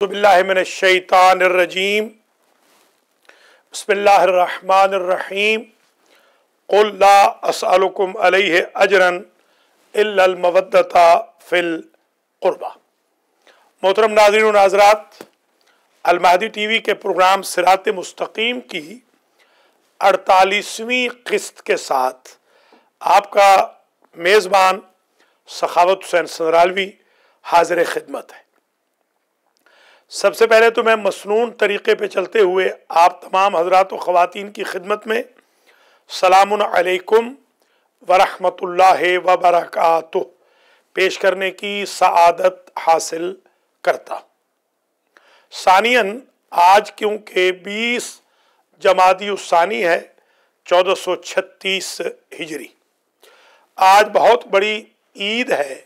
बिल्लाहि मिनश्शैतानिर्रजीम बिस्मिल्लाहिर्रहमानिर्रहीम क़ुल ला अस्अलुकुम अलैहि अजरन इल्लल मवद्दता फिल क़ुरबा। मोहतरम नाज़रीन व नाज़रात, अल महदी टीवी के प्रोग्राम सिरात मुस्तकीम की 48वीं किस्त के साथ आपका मेज़बान सखावत हुसैन सदरालवी हाज़िर खिदमत है। सबसे पहले तो मैं मसनून तरीक़े पे चलते हुए आप तमाम हज़रात व ख़वातीन की खिदमत में सलामुन अलैकुम व रहमतुल्लाहि व बरकातुहू पेश करने की सआदत हासिल करता। सानियन, आज क्योंकि 20 जमादी उस्सानी है 1436 हिजरी, आज बहुत बड़ी ईद है।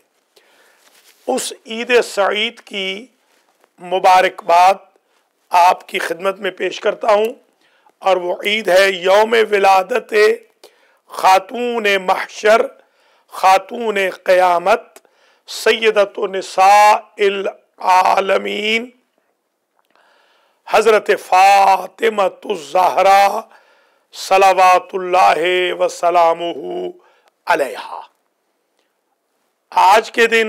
उस ईद सईद की मुबारकबाद आपकी खिदमत में पेश करता हूँ, और वो ईद है यौम विलादत खातून महशर खातून क़यामत सय्यदतु निसाइल आलमीन हज़रत फ़ातिमतु ज़हरा सलावतुल्लाहि व सलामुहु अलैहा। आज के दिन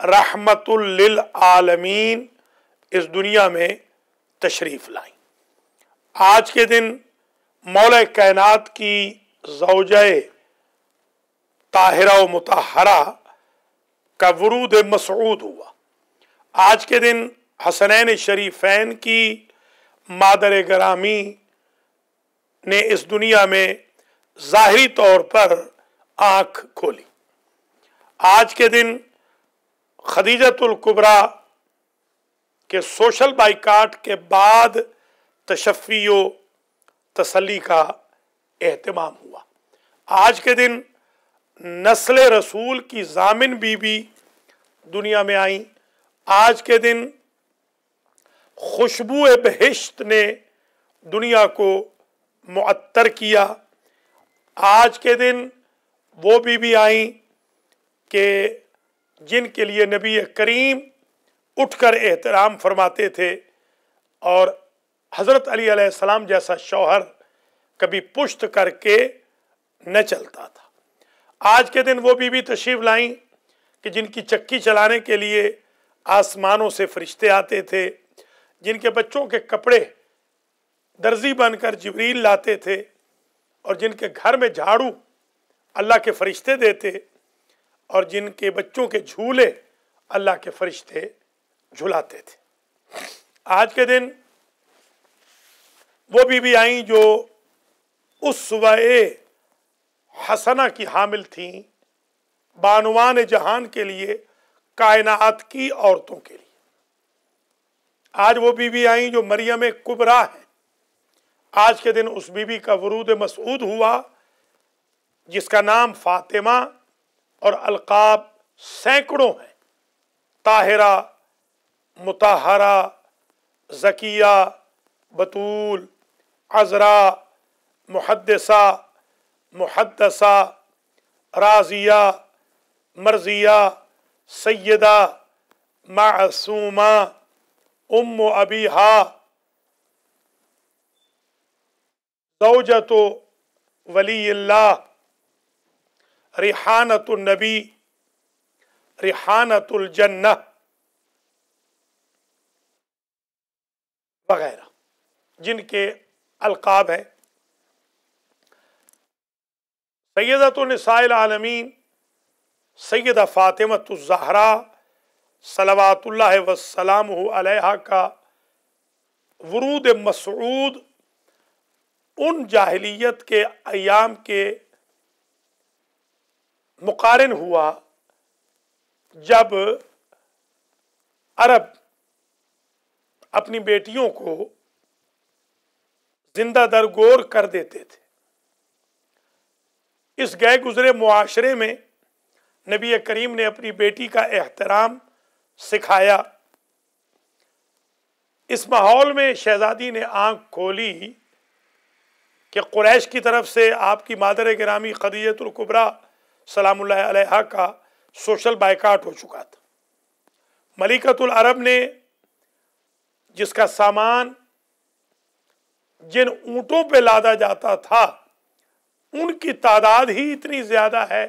रहमतुल लिल आलमीन इस दुनिया में तशरीफ़ लाई। आज के दिन मौला कायनात की ज़ौजाए ताहिरा व मुतहरा का वरूद मसऊद हुआ। आज के दिन हसनैन शरीफैन की मादर गरामी ने इस दुनिया में ज़ाहिरी तौर पर आँख खोली। आज के दिन खदीजतुल कुबरा के सोशल बाइकाट के बाद तशफ़ी व तसल्ली का एहतमाम हुआ। आज के दिन नस्ल रसूल की ज़ामिन बीबी दुनिया में आई। आज के दिन खुशबू बहिश्त ने दुनिया को मुअत्तर किया। आज के दिन वो बीबी आई कि जिनके लिए नबी करीम उठकर एहतराम फरमाते थे, और हज़रत अली अलैहिस्सलाम जैसा शौहर कभी पुश्त करके न चलता था। आज के दिन वो बीबी तशरीफ़ लाई कि जिनकी चक्की चलाने के लिए आसमानों से फरिश्ते आते थे, जिनके बच्चों के कपड़े दर्जी बनकर जिब्रील लाते थे, और जिनके घर में झाड़ू अल्लाह के फरिश्ते देते, और जिनके बच्चों के झूले अल्लाह के फरिश्ते झुलाते थे। आज के दिन वो बीबी आई जो उसवे हसना की हामिल थी, बानुवान जहान के लिए, कायनात की औरतों के लिए। आज वो बीबी आई जो मरियम कुबरा है। आज के दिन उस बीबी का वरूद मसऊद हुआ, जिसका नाम फातिमा और अलकाब सैकड़ों हैं। ताहिरा, मुतहरा, ज़किया, बतूल, अज़रा, मुहद्दिसा, मुहद्दसा, राज़िया, मर्ज़िया, सय्यदा, मासूमा, उम्मु अबीहा, ज़ौजतु वलीयिल्लाह, रिहानतुल नबी, रिहानतुल जन्नह वगैरह, जिनके अलकाब हैं। सय्यदतु निसाइल आलमीन सय्यदा फ़ातिमतु ज़हरा सलावतुल्लाहि व सलामुहु अलैहा का वरूद मसऊद उन जाहिलियत के अय्याम के मुकारिन हुआ जब अरब अपनी बेटियों को जिंदा दरगोर कर देते थे। इस गए गुजरे मुआशरे में नबी करीम ने अपनी बेटी का एहतराम सिखाया। इस माहौल में शहजादी ने आंख खोली कि कुरैश की तरफ से आपकी मादर गिरामी खदीजतुल कुबरा सलामुल्लाहि अलैहा का सोशल बाइकाट हो चुका था। मलिकतुल अरब ने जिसका सामान जिन ऊंटों पे लादा जाता था उनकी तादाद ही इतनी ज्यादा है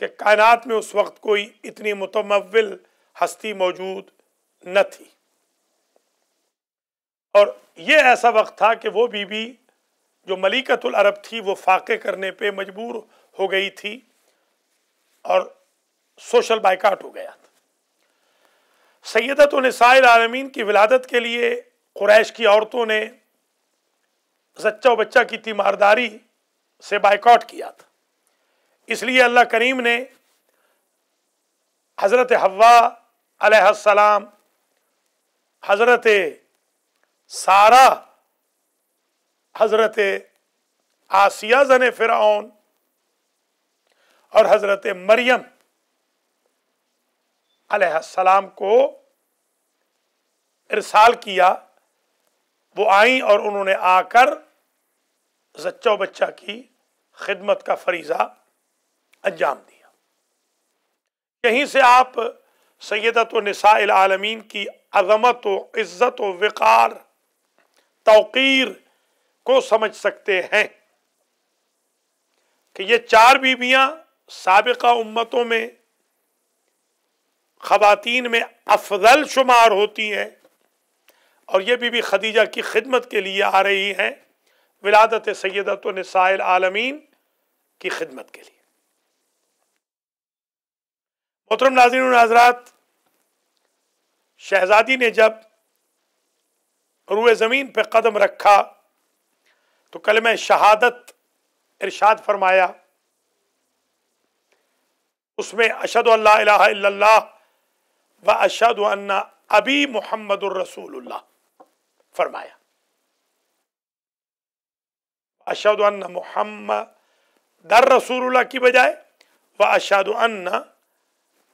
कि कायनात में उस वक्त कोई इतनी मुतमव्विल हस्ती मौजूद न थी। और ये ऐसा वक्त था कि वो बीबी जो मलिकतुल अरब थी वो फाके करने पे मजबूर हो गई थी और सोशल बाइकाट हो गया था। सैयदतु निसाइल आलमीन की विलादत के लिए कुरैश की औरतों ने जच्चा बच्चा की तीमारदारी से बाइकआउट किया था। इसलिए अल्लाह करीम ने हजरत हव्वा अलैहिस्सलाम, हजरत सारा, हजरत आसिया ज़ने फिरऔन और हजरत मरियम अलैहिस्सलाम को इरसाल किया। वो आई और उन्होंने आकर जच्चा बच्चा की खिदमत का फरीजा अंजाम दिया। यहीं से आप सैयदतु निसाइल आलमीन की अज़मत व इज़्ज़त व वक़ार तौक़ीर को समझ सकते हैं कि ये चार बीबियां साबिक़ा उम्मतों में ख़वातीन में अफजल शुमार होती हैं और ये बीबी खदीजा की खिदमत के लिए आ रही हैं, विलादत सैयदतु निसाइल आलमीन की खिदमत के लिए। मोहतरम नाज़रीन व नाज़रात, शहजादी ने जब रूए ज़मीन पे कदम रखा तो कलमा शहादत इरशाद फरमाया। उसमें अशहदु अल्ला इलाहा इल्लल्लाह व अशहदु अन्ना अबी मुहम्मदुर रसूलुल्लाह फरमाया। अशहदु अन्ना मुहम्मदुर रसूलुल्लाह की बजाय व अशहदु अन्ना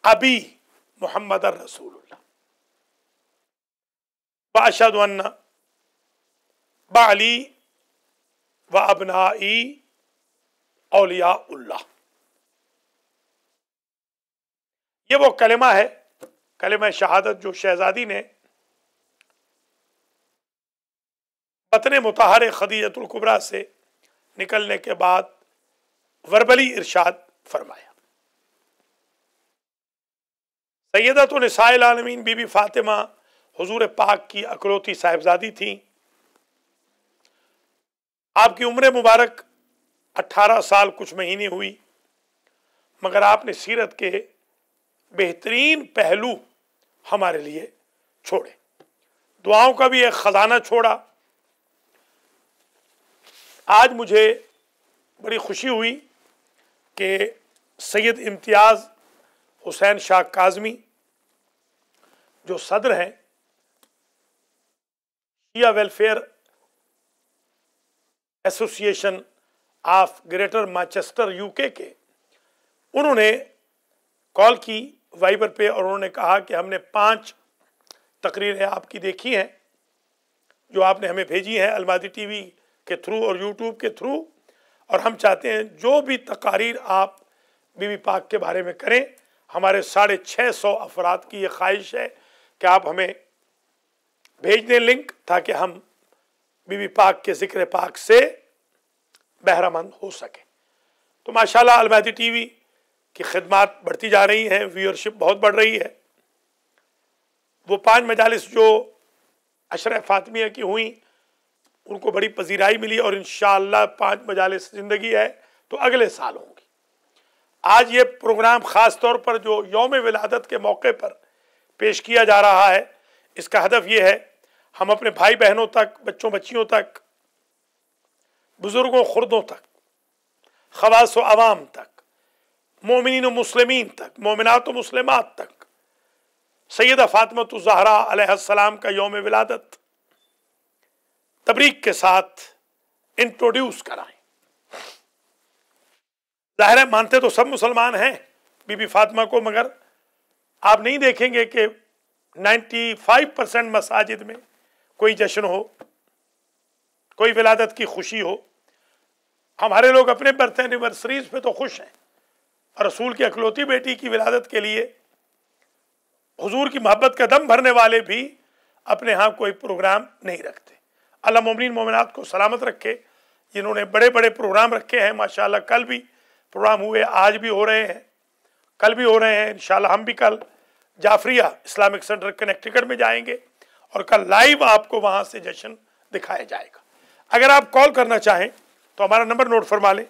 अबी मुहम्मदुर रसूलुल्लाह व अशहदु अन्ना बाली व अबनाई औलियाउल्लाह। ये वो कलिमा है, कलिमा शहादत, जो शहजादी ने बतने मुताहर खदीजतुल कुबरा से निकलने के बाद वर्बली इरशाद फरमाया। सैयदतु निसाइल आलमीन बीबी फातिमा हुजूर पाक की अकलौती साहिबजादी थी। आपकी उम्र मुबारक 18 साल कुछ महीने हुई, मगर आपने सीरत के बेहतरीन पहलू हमारे लिए छोड़े, दुआओं का भी एक खजाना छोड़ा। आज मुझे बड़ी खुशी हुई कि सैयद इम्तियाज़ हुसैन शाह काज़मी जो सदर हैं Shia welfare association of Greater Manchester UK के, उन्होंने कॉल की वाइबर पे और उन्होंने कहा कि हमने 5 तकरीरें आपकी देखी हैं जो आपने हमें भेजी हैं अलमादी टीवी के थ्रू और यूट्यूब के थ्रू, और हम चाहते हैं जो भी तकारीर आप बीबी पाक के बारे में करें, हमारे 650 अफराद की ये ख्वाहिश है कि आप हमें भेज दें लिंक, ताकि हम बीबी पाक के ज़िक्र पाक से बहरामंद हो सके। तो माशाल्लाह अलमादी टीवी की खिदमात बढ़ती जा रही हैं, व्यूअरशिप बहुत बढ़ रही है। वो 5 मजालिस जो अशरा फातिमिया की हुई उनको बड़ी पजीराई मिली और इंशाअल्लाह 5 मजालिस ज़िंदगी है तो अगले साल होंगी। आज ये प्रोग्राम ख़ास तौर पर जो यौम विलादत के मौके पर पेश किया जा रहा है, इसका हदफ ये है हम अपने भाई बहनों तक, बच्चों बच्चियों तक, बुजुर्गों खुर्दों तक, खवास व अवाम तक, मोमिनीन व मुस्लिमीन तक, मोमिनात व मुस्लिमात तक सैयदा फातिमा ज़हरा अलैहिस्सलाम का यौम विलादत तबरीक के साथ इंट्रोड्यूस कराएं। ज़ाहिर है मानते तो सब मुसलमान हैं बीबी फातिमा को, मगर आप नहीं देखेंगे कि 95% मसाजिद में कोई जश्न हो, कोई विलादत की खुशी हो। हमारे लोग अपने बर्थ एनिवर्सरीज पे तो खुश हैं, रसूल की अकलौती बेटी की विलादत के लिए हुजूर की मोहब्बत का दम भरने वाले भी अपने यहाँ कोई प्रोग्राम नहीं रखते। अल्लाह मोमिनीन मोमिनात को सलामत रखे, जिन्होंने बड़े बड़े प्रोग्राम रखे हैं। माशाल्लाह कल भी प्रोग्राम हुए, आज भी हो रहे हैं, कल भी हो रहे हैं। इंशाल्लाह हम भी कल जाफरिया इस्लामिक सेंटर कनेक्टिकट में जाएंगे और कल लाइव आपको वहाँ से जश्न दिखाया जाएगा। अगर आप कॉल करना चाहें तो हमारा नंबर नोट फरमा लें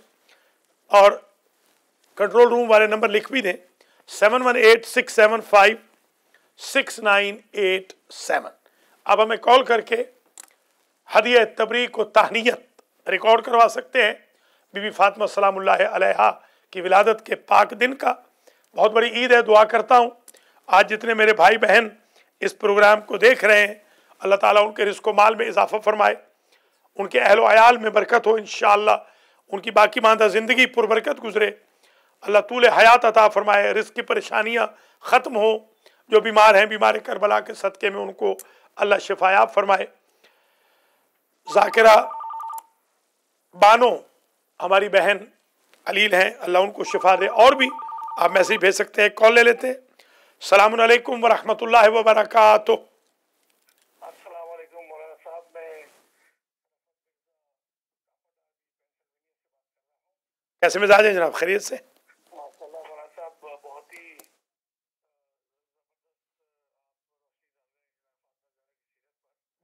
और कंट्रोल रूम वाले नंबर लिख भी दें, 7186756987। अब हमें कॉल करके हदिया तबरीक व ताहनियत रिकॉर्ड करवा सकते हैं बीबी फातिमा सलामुल्लाह अलैहा की विलादत के पाक दिन का। बहुत बड़ी ईद है, दुआ करता हूँ आज जितने मेरे भाई बहन इस प्रोग्राम को देख रहे हैं, अल्लाह ताला उनके रिज़्क़ माल में इजाफा फरमाए, उनके अहलो अयाल में बरकत हो इंशाअल्लाह, उनकी बाकी मानदा ज़िंदगी पुरबरकत गुजरे, अल्लाह तूले हयात अता फरमाए, रिज़्क़ की परेशानियाँ ख़त्म हो, जो बीमार हैं बीमार करबला के सदक़े में उनको अल्लाह शिफायाब फरमाए। ज़ाकिरा बानो हमारी बहन अलील हैं, अल्लाह उनको शिफा दे। और भी आप मैसेज भेज सकते हैं, कॉल ले लेते हैं। अस्सलामु अलैकुम व रहमतुल्लाहि व बरकातुहू। अस्सलाम वालेकुम मौलाना साहब, मैं कैसे मिजाज है जनाब, खैरियत से? माशाल्लाह मौलाना साहब बहुत ही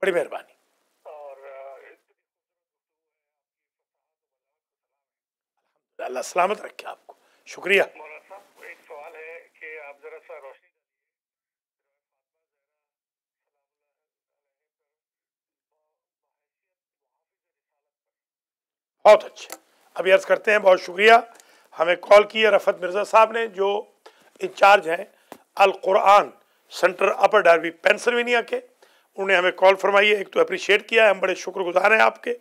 बड़ी मेहरबानी। और अल्लाह सलामत रखे आपको, शुक्रिया। मौलाना साहब एक सवाल है कि आप जरा सा रोशनी बहुत अच्छे, अभी अर्ज करते हैं, बहुत शुक्रिया। हमें कॉल किया रफ़त मिर्ज़ा साहब ने, जो इंचार्ज हैं अल कुरान सेंटर अपर डार्बी पेंसिल्वेनिया के। उन्होंने हमें कॉल फरमाई है, एक तो अप्रिशिएट किया है, हम बड़े शुक्रगुजार हैं आपके,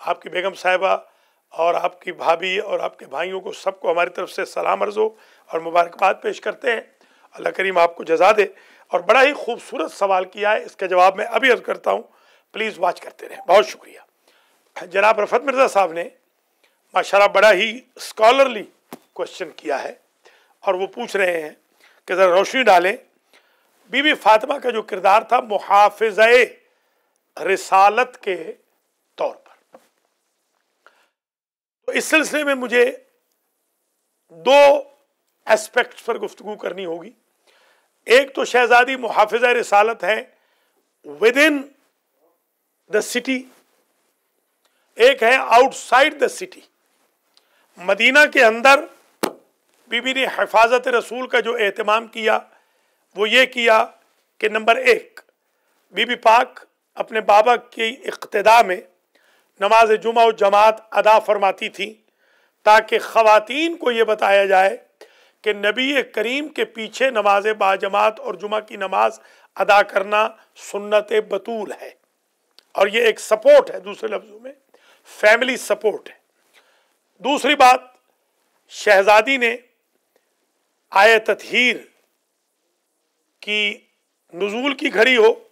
आपकी बेगम साहिबा और आपकी भाभी और आपके भाइयों को सबको हमारी तरफ से सलाम अर्ज़ हो और मुबारकबाद पेश करते हैं। अल्लाह करीम आपको जज़ा दे। और बड़ा ही खूबसूरत सवाल किया है, इसका जवाब मैं अभी अर्ज करता हूँ, प्लीज़ वॉच करते रहें। बहुत शुक्रिया। जनाब रफ़त मिर्ज़ा साहब ने माशाल्लाह बड़ा ही स्कॉलरली क्वेश्चन किया है और वो पूछ रहे हैं कि ज़रा रोशनी डालें, बीबी फातिमा का जो किरदार था मुहाफ़िज़े रिसालत के तौर पर। तो इस सिलसिले में मुझे दो एस्पेक्ट्स पर गुफ्तगू करनी होगी। एक तो शहजादी मुहाफ़िज़ा रिसालत है विद इन द सिटी, एक है आउटसाइड द सिटी। मदीना के अंदर बीबी ने हिफाजत रसूल का जो एहतमाम किया वो ये किया कि नंबर एक, बीबी पाक अपने बाबा की इक़्तिदा में नमाज जुमा और जमात अदा फरमाती थी ताकि ख़वातीन को ये बताया जाए कि नबी करीम के पीछे नमाज बाजमात और जुमा की नमाज अदा करना सुन्नत बतूल है और ये एक सपोर्ट है, दूसरे लफ्ज़ों में फैमिली सपोर्ट है। दूसरी बात, शहजादी ने आय ततहीर की नुज़ूल की घड़ी हो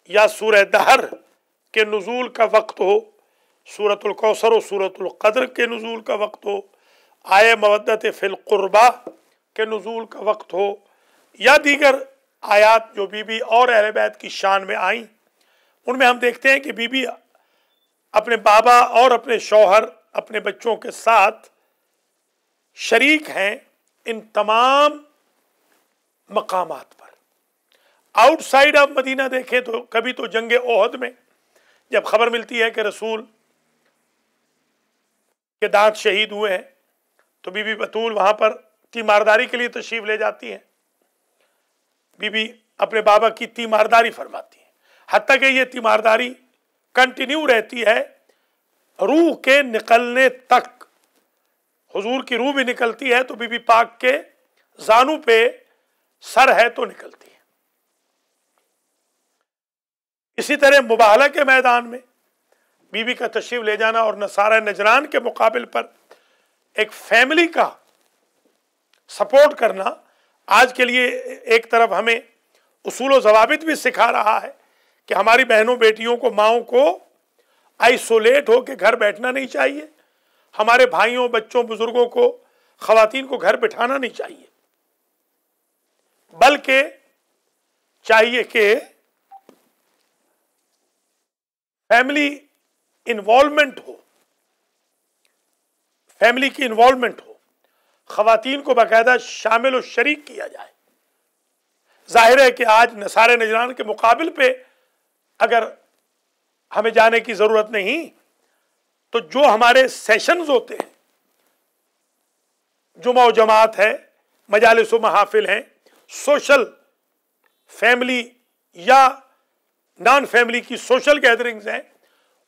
या सूरह दहर के नुज़ूल का वक्त हो, सूरतुल कौसर और सूरतुल क़द्र के नुज़ूल का वक्त हो, आय मवद्दत फ़िल क़ुरबा के नुज़ूल का वक्त हो, या दीगर आयात जो बीबी और अहले बैत की शान में आईं, उनमें हम देखते हैं कि बीबी अपने बाबा और अपने शौहर अपने बच्चों के साथ शरीक हैं इन तमाम मकामात पर। आउटसाइड ऑफ मदीना देखें तो कभी तो जंग ओहद में जब खबर मिलती है कि रसूल के दांत शहीद हुए हैं तो बीबी बतूल वहां पर तीमारदारी के लिए तशरीफ ले जाती हैं। बीबी अपने बाबा की तीमारदारी फरमाती है, हत्ता कि ये तीमारदारी कंटिन्यू रहती है रूह के निकलने तक। हुजूर की रूह भी निकलती है तो बीबी पाक के जानू पे सर है तो निकलती है। इसी तरह मुबाहला के मैदान में बीबी का तशरीफ ले जाना और नसारा नजरान के मुकाबिल पर एक फैमिली का सपोर्ट करना आज के लिए एक तरफ हमें उसूल व ज़वाबित भी सिखा रहा है कि हमारी बहनों बेटियों को, माओं को आइसोलेट हो के घर बैठना नहीं चाहिए। हमारे भाइयों बच्चों बुजुर्गों को خواتین کو گھر بٹھانا نہیں چاہیے، بلکہ چاہیے کہ فیملی انوالومنٹ ہو، فیملی کی انوالومنٹ ہو، خواتین کو باقاعدہ شامل و شریک کیا جائے۔ ظاہر ہے کہ آج نصارے نجران کے مقابل پہ اگر ہمیں جانے کی ضرورت نہیں، تو جو ہمارے سیشنز ہوتے ہیں، جمعہ و جماعت ہے، مجالس و محافل ہیں، سوشل فیملی یا نان فیملی کی سوشل گیدرنگز ہیں،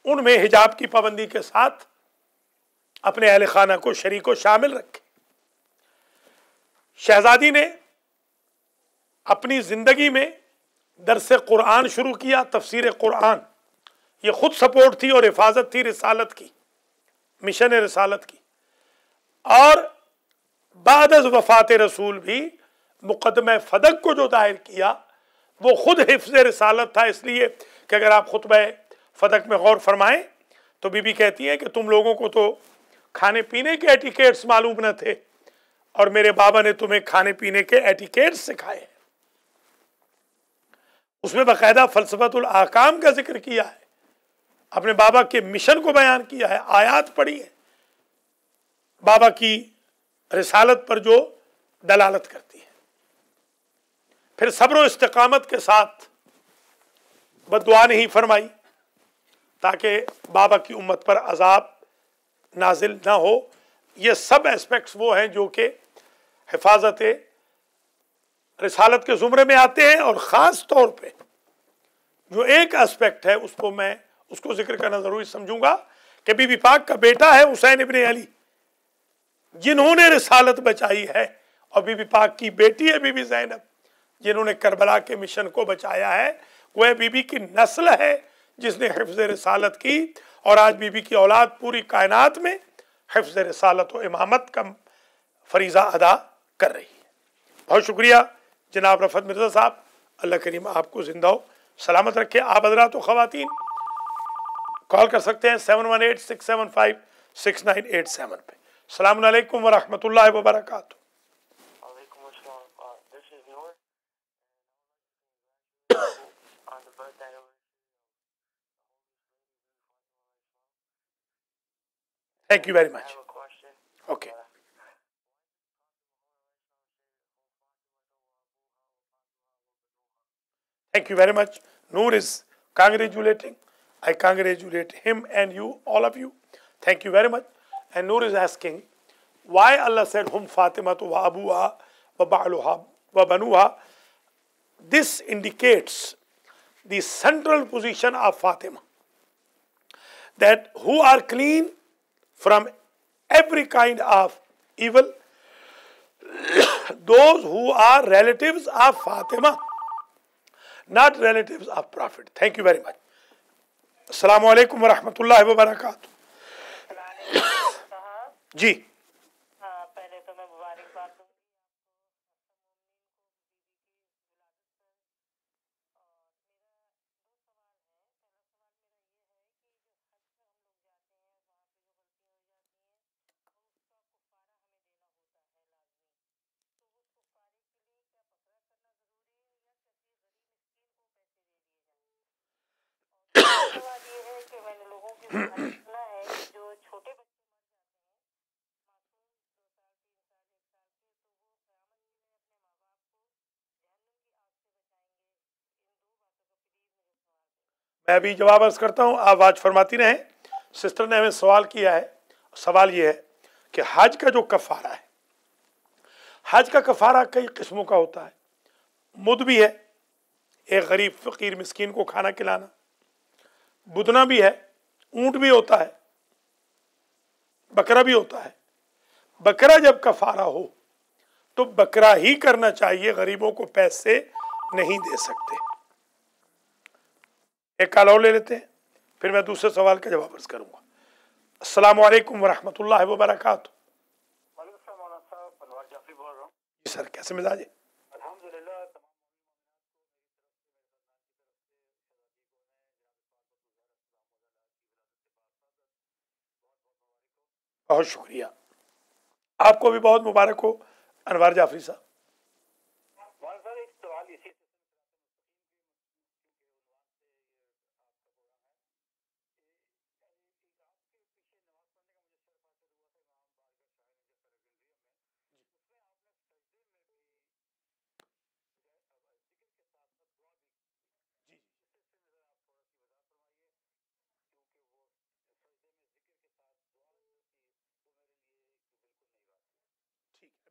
ان میں حجاب کی پابندی کے ساتھ اپنے اہل خانہ کو شریک و شامل رکھے۔ شہزادی نے اپنی زندگی میں درس قرآن شروع کیا، تفسیر قرآن، یہ خود سپورٹ تھی اور حفاظت تھی رسالت کی، مشن رسالت کی، اور بعد از وفات رسول بھی مقدمہ فدق کو جو دائر کیا وہ خود حفظ رسالت تھا، اس لیے کہ اگر آپ خطبہ فدق میں غور فرمائیں تو بی بی کہتی ہیں کہ تم لوگوں کو تو کھانے پینے کے ایٹیکیٹس معلوم نہ تھے اور میرے بابا نے تمہیں کھانے پینے کے ایٹیکیٹس سکھائے۔ اس میں باقاعدہ فلسفۃ الاحکام کا ذکر کیا ہے، اپنے بابا کے مشن کو بیان کیا ہے، آیات پڑھی ہے بابا کی رسالت پر جو دلالت کرتی ہے۔ پھر صبر و استقامت کے ساتھ بد دعا نہیں فرمائی تاکہ بابا کی امت پر عذاب نازل نہ ہو۔ یہ سب اسپیکٹس وہ ہیں جو کہ حفاظت رسالت کے زمرے میں آتے ہیں، اور خاص طور پہ جو ایک اسپیکٹ ہے اس کو ذکر کرنا ضروری سمجھوں گا کہ بی بی پاک کا بیٹا ہے حسین ابن علی، جنہوں نے رسالت بچائی ہے، اور بی بی پاک کی بیٹی ہے بی بی زینب، جنہوں نے کربلا کے مشن کو بچایا ہے۔ وہ بی بی کی نسل ہے جس نے حفظ رسالت کی، اور آج بی بی کی اولاد پوری کائنات میں حفظ رسالت و امامت کا فریضہ ادا کر رہی ہے۔ بہت شکریہ جناب رفعت مرزا صاحب، اللہ کریم آپ کو زندہ و سلامت رکھے۔ آپ حضرات و خواتین کال کر سکتے ہیں 7186756987 پہ۔ السلام علیکم ورحمۃ اللہ وبرکاتہ۔ وعلیکم السلام. This is Noor. On the birth anniversary. Thank you very I much. have a question. Okay. Thank you very much. Noor is congratulating. I congratulate him and you, all of you. Thank you very much. And Noor is asking, why Allah said, Hum Fatimatu wa abuha wa ba'luha wa banuha? This indicates the central position of Fatima, that who are clean from every kind of evil, those who are relatives of Fatima, not relatives of Prophet. Thank you very much. Assalamu alaikum wa rahmatullahi wa barakatuh. جی پہلے تو میں مبارکباد دوں گی سوال یہ ہے کہ میں نے لوگوں کی سنا ہے کہ جو چھوٹے بچے مر جاتے ہیں، معصوم 2 سال 3 سال 1 سال کے، تو وہ قیامت کے دن اپنے ماں باپ کو جہنم کی آگ سے بچائیں گے۔ ان 2 باتوں کا پلیز مجھے سوال دیں۔ میں ابھی جواب عرض کرتا ہوں، آپ آج فرماتی رہیں۔ سسٹر نے ہمیں سوال کیا ہے، سوال یہ ہے کہ حج کا جو کفارہ ہے، حج کا کفارہ کئی قسموں کا ہوتا ہے۔ مد بھی ہے، ایک غریب فقیر مسکین کو کھانا کھلانا، بدنا بھی ہے، اونٹ بھی ہوتا ہے، بکرا بھی ہوتا ہے۔ بکرا جب کفارہ ہو تو بکرا ہی کرنا چاہیے، غریبوں کو پیسے نہیں دے سکتے۔ ایک کال اور لے لیتے ہیں، پھر میں دوسرے سوال کا جواب عرض کروں گا۔ السلام علیکم ورحمۃ اللہ وبرکاتہ۔ وعلیکم السلام مولانا صاحب، انوار جعفری بول رہا ہوں۔ جی سر، کیسے مزاج ہے؟ الحمدللہ تمام بہت شکریہ۔ आपको भी बहुत मुबारक हो अनवर जाफरी साहब। मौलाना साहब एक सवाल इसी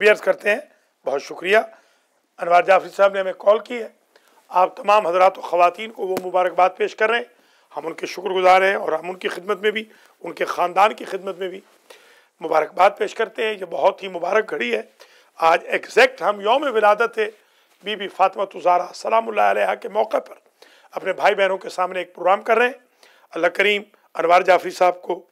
अर्ज करते हैं, बहुत शुक्रिया अनवर जाफरी साहब ने हमें कॉल की है। आप तमाम हजरात और ख़वातीन को वो मुबारकबाद पेश कर रहे हैं, हम उनके शुक्रगुजार हैं और हम उनकी खिदमत में भी, उनके ख़ानदान की खिदमत में भी मुबारकबाद पेश करते हैं। ये बहुत ही मुबारक घड़ी है। आज एग्जैक्ट हम यौम विलादत बीबी फातिमा ज़हरा सलामुल्लाह अलैहा के मौके पर अपने भाई बहनों के सामने एक प्रोग्राम कर रहे हैं। अल्लाह करीम अनवर जाफरी साहब को,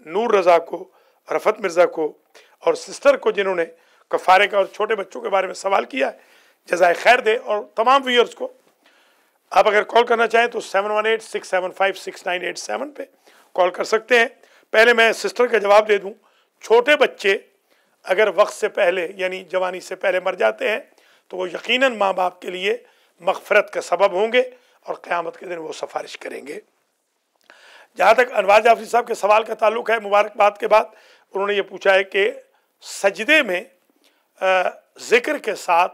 नूर रज़ा को, रफ़त मिर्ज़ा को और सिस्टर को जिन्होंने कफ़ारे का और छोटे बच्चों के बारे में सवाल किया है, जज़ाए खैर दे। और तमाम व्यूअर्स को आप अगर कॉल करना चाहें तो 7186756987 पे कॉल कर सकते हैं। पहले मैं सिस्टर का जवाब दे दूं, छोटे बच्चे अगर वक्त से पहले यानी जवानी से पहले मर जाते हैं तो वो यकीनन माँ बाप के लिए मग़फ़िरत का सबब होंगे और क़यामत के दिन वो सिफारिश करेंगे। जहाँ तक अनवर जाफरी साहब के सवाल का ताल्लुक़ है, मुबारकबाद के बाद उन्होंने ये पूछा है कि सजदे में ज़िक्र के साथ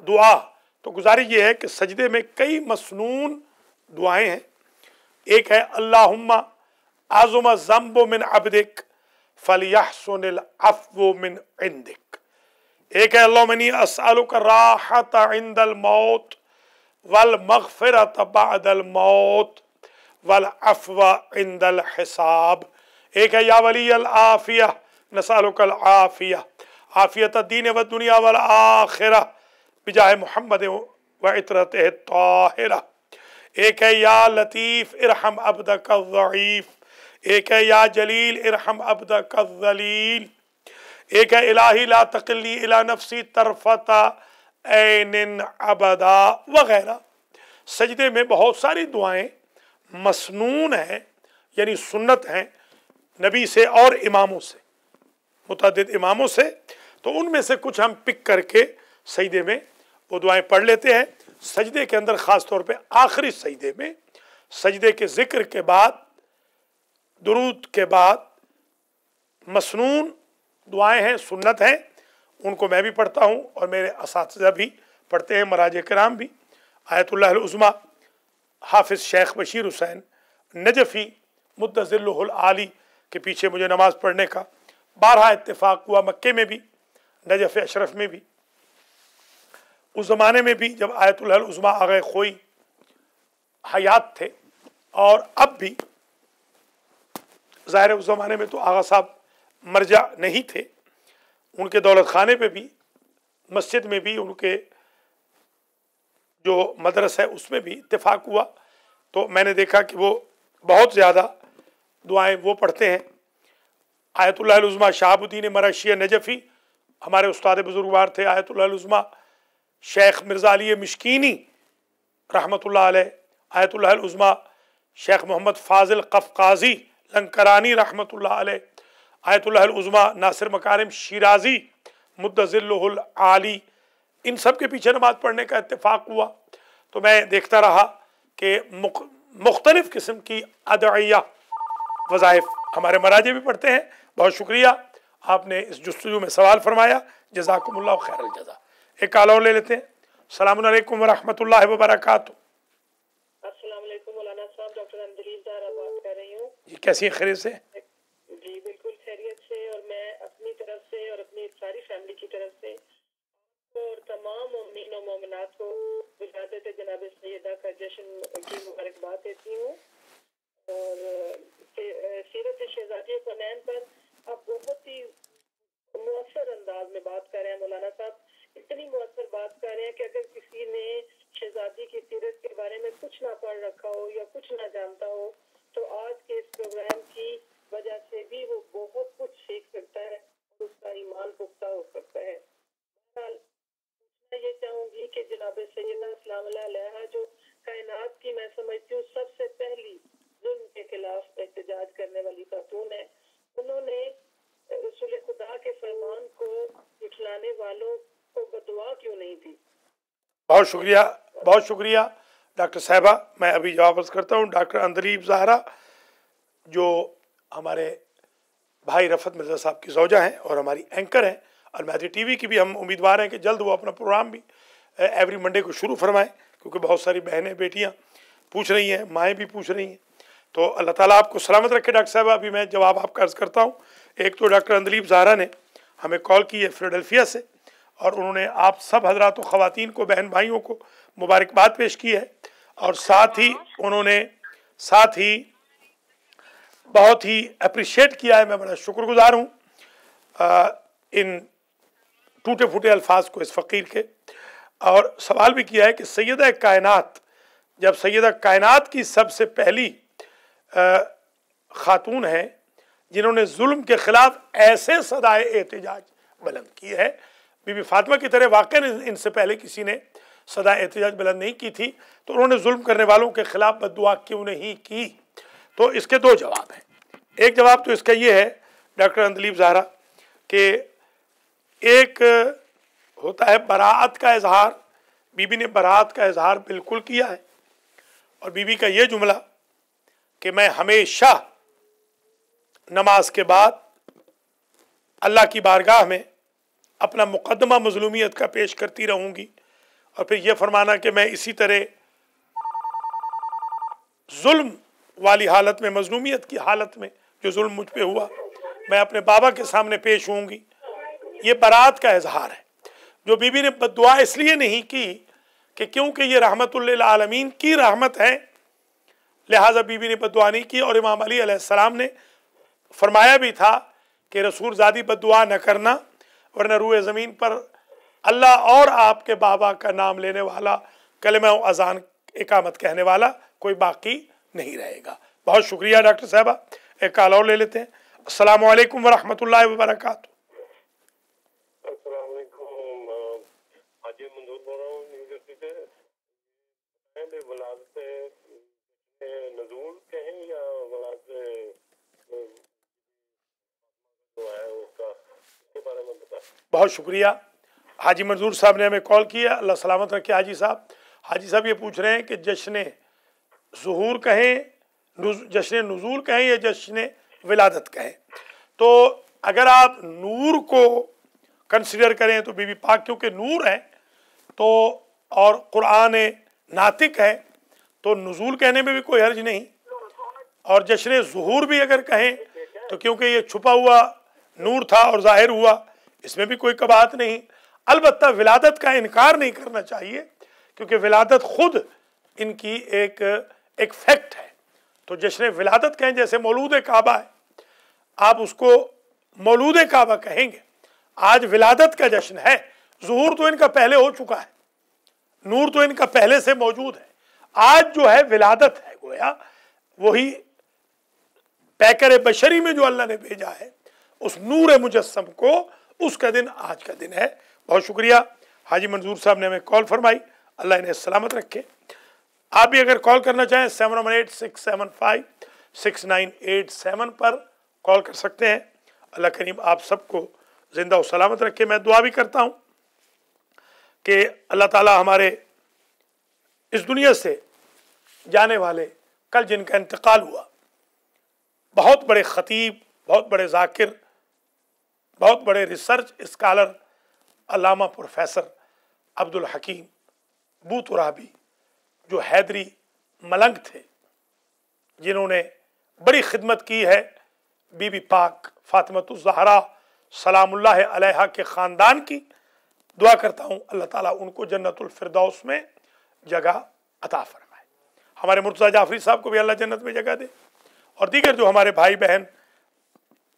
दुआ, तो गुजारिश ये है कि सजदे में कई मसनून दुआएं हैं। एक है अल्लाहुम्मा आज़ुम ज़म्बु मिन अब्दिक फलियहसुनिल अफ़्वु मिन इंदिक। एक है अल्लाहुम्मा अस्अलुका राहत इंदल मौत वल मग़फ़िरत बअदल मौत वल अफ़्व इंदल हिसाब। एक है या वलियल आफ़िया नसअलुकल आफ़िया आफ़ियत दीन व दुनिया वल आखिरा बिजाह मोहम्मद व इतरतिह ताहिरा। एक है या लतीफ़ इरहम अब्दक ज़ईफ़। एक है या जलील इरहम अब्दक ज़लील। एक है इलाही ला तक़िलनी इला नफ़सी तरफ़ता ऐनिन अबदा वगैरह। सजदे में बहुत सारी दुआएं मसनून हैं यानी सुन्नत हैं नबी से और इमामों से, मुतअद्दिद इमामों से। तो उनमें से कुछ हम पिक करके सजदे में वो दुआएं पढ़ लेते हैं। सजदे के अंदर ख़ास तौर पे आखिरी सजदे में सजदे के ज़िक्र के बाद, दुरूद के बाद मसनून दुआएं हैं, सुन्नत हैं। उनको मैं भी पढ़ता हूँ और मेरे असातिज़ा भी पढ़ते हैं, मराजे किराम भी। आयतुल्लाह उज़्मा हाफिज़ शेख बशीर हुसैन नजफ़ी मुद्दज़िल्लुहुल आली के पीछे मुझे नमाज़ पढ़ने का बारहा इत्तेफाक हुआ, मक्के में भी, नजफ़ अशरफ में भी। उस ज़माने में भी जब आयतुल्लाह उज़्मा आग़ा खोई हयात थे, और अब भी ज़ाहिर उस ज़माने में तो आग़ा साहब मरजा नहीं थे, उनके दौलत खाने पे भी, मस्जिद में भी, उनके जो मदरसा है उसमें भी इत्तेफाक हुआ। तो मैंने देखा कि वो बहुत ज़्यादा दुआएं वो पढ़ते हैं। आयतुल्लाह उज़्मा शहाबुद्दीन मराशिया नजफ़ी हमारे उस्ताद बुजुर्गवार थे। आयतुल्लाह उज़्मा शेख मिर्ज़ा अली मिश्कीनी रहमतुल्लाह अलैह, आयतुल्लाह उज़्मा शेख मोहम्मद फ़ाज़िल क़फ़क़ाज़ी लंकरानी रहमतुल्लाह अलैह, आयतुल्लाह उज़्मा नासिर मकारिम शिराज़ी मुद्दज़िल्लुहुल आली, इन सब के पीछे नमाज़ पढ़ने का इत्तेफाक हुआ। तो मैं देखता रहा कि मुख्तलिफ़ किस्म की अदइया वज़ाइफ हमारे मराजे भी पढ़ते हैं। बहुत शुक्रिया, आपने इस जुस्तजू में सवाल फरमाया, जज़ाकुमुल्लाह खैरल जज़ा। एक कॉल और ले लेते हैं। अस्सलामु अलैकुम व रहमतुल्लाहि व बरकातुहू। अस्सलाम वालेकुम मौलाना साहब, डॉक्टर अंजलि ज़हरा बात कर रही हूँ। जी कैसी हैं, खैरियत से? जी बिल्कुल खैरियत से, और मैं अपनी तरफ से और अपनी सारी फैमिली की तरफ से और तमाम मोमिन और मोमिनात को विलादत जनाब सैयदा का जश्न की मुबारकबाद देती हूँ। और सीरत शहज़ादी हुनैन पर आप बहुत ही मुअस्सर अंदाज में बात कर रहे हैं मौलाना साहब। इतनी मुअस्सर बात कर रहे हैं कि अगर किसी ने शहज़ादी की सीरत के बारे में कुछ ना पढ़ रखा हो या कुछ ना जानता हो तो आज के इस प्रोग्राम की वजह से भी वो बहुत कुछ सीख सकता है और उसका ईमान पुख्ता हो सकता है। मैं ये चाहूँगी कि जनाब सैयदा सलामुल्लाह अलैहा जो कायनात की मैं समझती हूँ सबसे पहली जुल्म के खिलाफ एहतजाज करने वाली खातून है, उन्होंने रसूल खुदा के फरमान को बहुत शुक्रिया डॉक्टर साहिबा। मैं अभी जवाब अर्ज करता हूँ। डॉक्टर अंदलीब ज़हरा जो हमारे भाई रफ़त मिर्ज़ा साहब की ज़ौजा हैं और हमारी एंकर हैं, और मैथी टीवी की भी हम उम्मीदवार हैं कि जल्द वो अपना प्रोग्राम भी एवरी मंडे को शुरू फरमाएं, क्योंकि बहुत सारी बहनें बेटियां पूछ रही हैं, माएँ भी पूछ रही हैं। तो अल्लाह ताला आपको सलामत रखे। डॉक्टर साहब अभी मैं जवाब आपका अर्ज़ करता हूँ। एक तो डॉक्टर अंदलीब ज़हरा ने हमें कॉल की है फिलाडेल्फिया से, और उन्होंने आप सब हजरात व ख़वातीन को, बहन भाइयों को मुबारकबाद पेश की है, और साथ ही उन्होंने बहुत ही अप्रिशिएट किया है। मैं बड़ा शुक्रगुजार हूँ इन टूटे फूटे अल्फाज को इस फ़कीर के, और सवाल भी किया है कि सैयदा कायनात, जब सैयदा कायनात की सबसे पहली खातून हैं जिन्होंने जुल्म के ख़िलाफ़ ऐसे सदाए एहतजाज बुलंद की है, बीबी फातिमा की तरह वाकई इनसे पहले किसी ने सदा एहतजाज बुलंद नहीं की थी, तो उन्होंने जुल्म करने वालों के ख़िलाफ़ बद्दुआ क्यों नहीं की? तो इसके दो जवाब हैं। एक जवाब तो इसका ये है डॉक्टर अंदलीब ज़हरा कि एक होता है बराअत का इजहार, बीबी ने बराअत का इजहार बिल्कुल किया है, और बीबी का ये जुमला कि मैं हमेशा नमाज के बाद अल्लाह की बारगाह में अपना मुकदमा मजलूमियत का पेश करती रहूँगी, और फिर यह फरमाना कि मैं इसी तरह जुल्म वाली हालत में, मजलूमियत की हालत में जो जुल्म मुझ पे हुआ, मैं अपने बाबा के सामने पेश होंगी, ये बरात का इजहार है। जो बीबी ने बद्दुआ इसलिए नहीं की कि क्योंकि ये रहमतुल्लिल आलमीन की रहमत है, लिहाजा बीबी ने बद्दुआ नहीं की। और इमाम अली अलैहिस्सलाम ने फरमाया भी था कि रसूल ज़ादी बद्दुआ न करना, वरना रूए ज़मीन पर अल्लाह और आपके बाबा का नाम लेने वाला, कलमा अज़ान इकामत कहने वाला कोई बाकी नहीं रहेगा। बहुत शुक्रिया डॉक्टर साहबा। एक कॉल और ले लेते हैं। अस्सलामु अलैकुम वरहमतुल्लाहि वबरकातुहू। हाजी मंजूर बोल रहा हूँ न्यू जर्सी से। वलादत नज़ूल कहें या वलादत जो है उसका, इसके बारे में बता। बहुत शुक्रिया। हाजी मंजूर साहब ने हमें कॉल किया, अल्लाह सलामत रखे हाजी साहब। हाजी साहब ये पूछ रहे हैं कि जश्न ज़ुहूर कहें, जश्न नुज़ूल कहें या जश्न विलादत कहें। तो अगर आप नूर को कंसिडर करें तो बीबी पाक क्योंकि नूर है तो, और कुरान नातिक है, तो नुज़ूल कहने में भी कोई हर्ज नहीं, और जश्न ज़ुहूर भी अगर कहें तो क्योंकि ये छुपा हुआ नूर था और ज़ाहिर हुआ, इसमें भी कोई कबाहत नहीं। अलबत्ता विलादत का इनकार नहीं करना चाहिए, क्योंकि विलादत खुद इनकी एक फैक्ट है। तो जश्न विलादत कहें, जैसे मौलूद काबा है, आप उसको मौलूद काबा कहेंगे। आज विलादत का जश्न है, ज़ुहूर तो इनका पहले हो चुका है, नूर तो इनका पहले से मौजूद है। आज जो है विलादत है, गोया वही पैकर बशरी में जो अल्लाह ने भेजा है, उस नूर मुजस्सम को, उसका दिन आज का दिन है। बहुत शुक्रिया। हाजी मंजूर साहब ने हमें कॉल फरमाई, अल्लाह इन्हें सलामत रखे। आप भी अगर कॉल करना चाहें 718-675-6987 पर कॉल कर सकते हैं। अल्लाह करीम आप सबको ज़िंदा और सलामत रखे। मैं दुआ भी करता हूँ कि अल्लाह ताला हमारे इस दुनिया से जाने वाले, कल जिनका इंतकाल हुआ, बहुत बड़े ख़तीब, बहुत बड़े ज़ाकिर, बहुत बड़े रिसर्च स्कॉलर अल्लामा प्रोफेसर अब्दुल हकीम बूतुराबी, जो हैदरी मलंग थे, जिन्होंने बड़ी खिदमत की है बीबी पाक फातिमतुज़ ज़हरा सलामुल्लाह अलैहा के ख़ानदान की। दुआ करता हूँ अल्लाह ताला उनको जन्नतुल फिरदौस में जगह अता फरमाए। हमारे मुर्तज़ा जाफरी साहब को भी अल्लाह जन्नत में जगह दे, और दीगर जो हमारे भाई बहन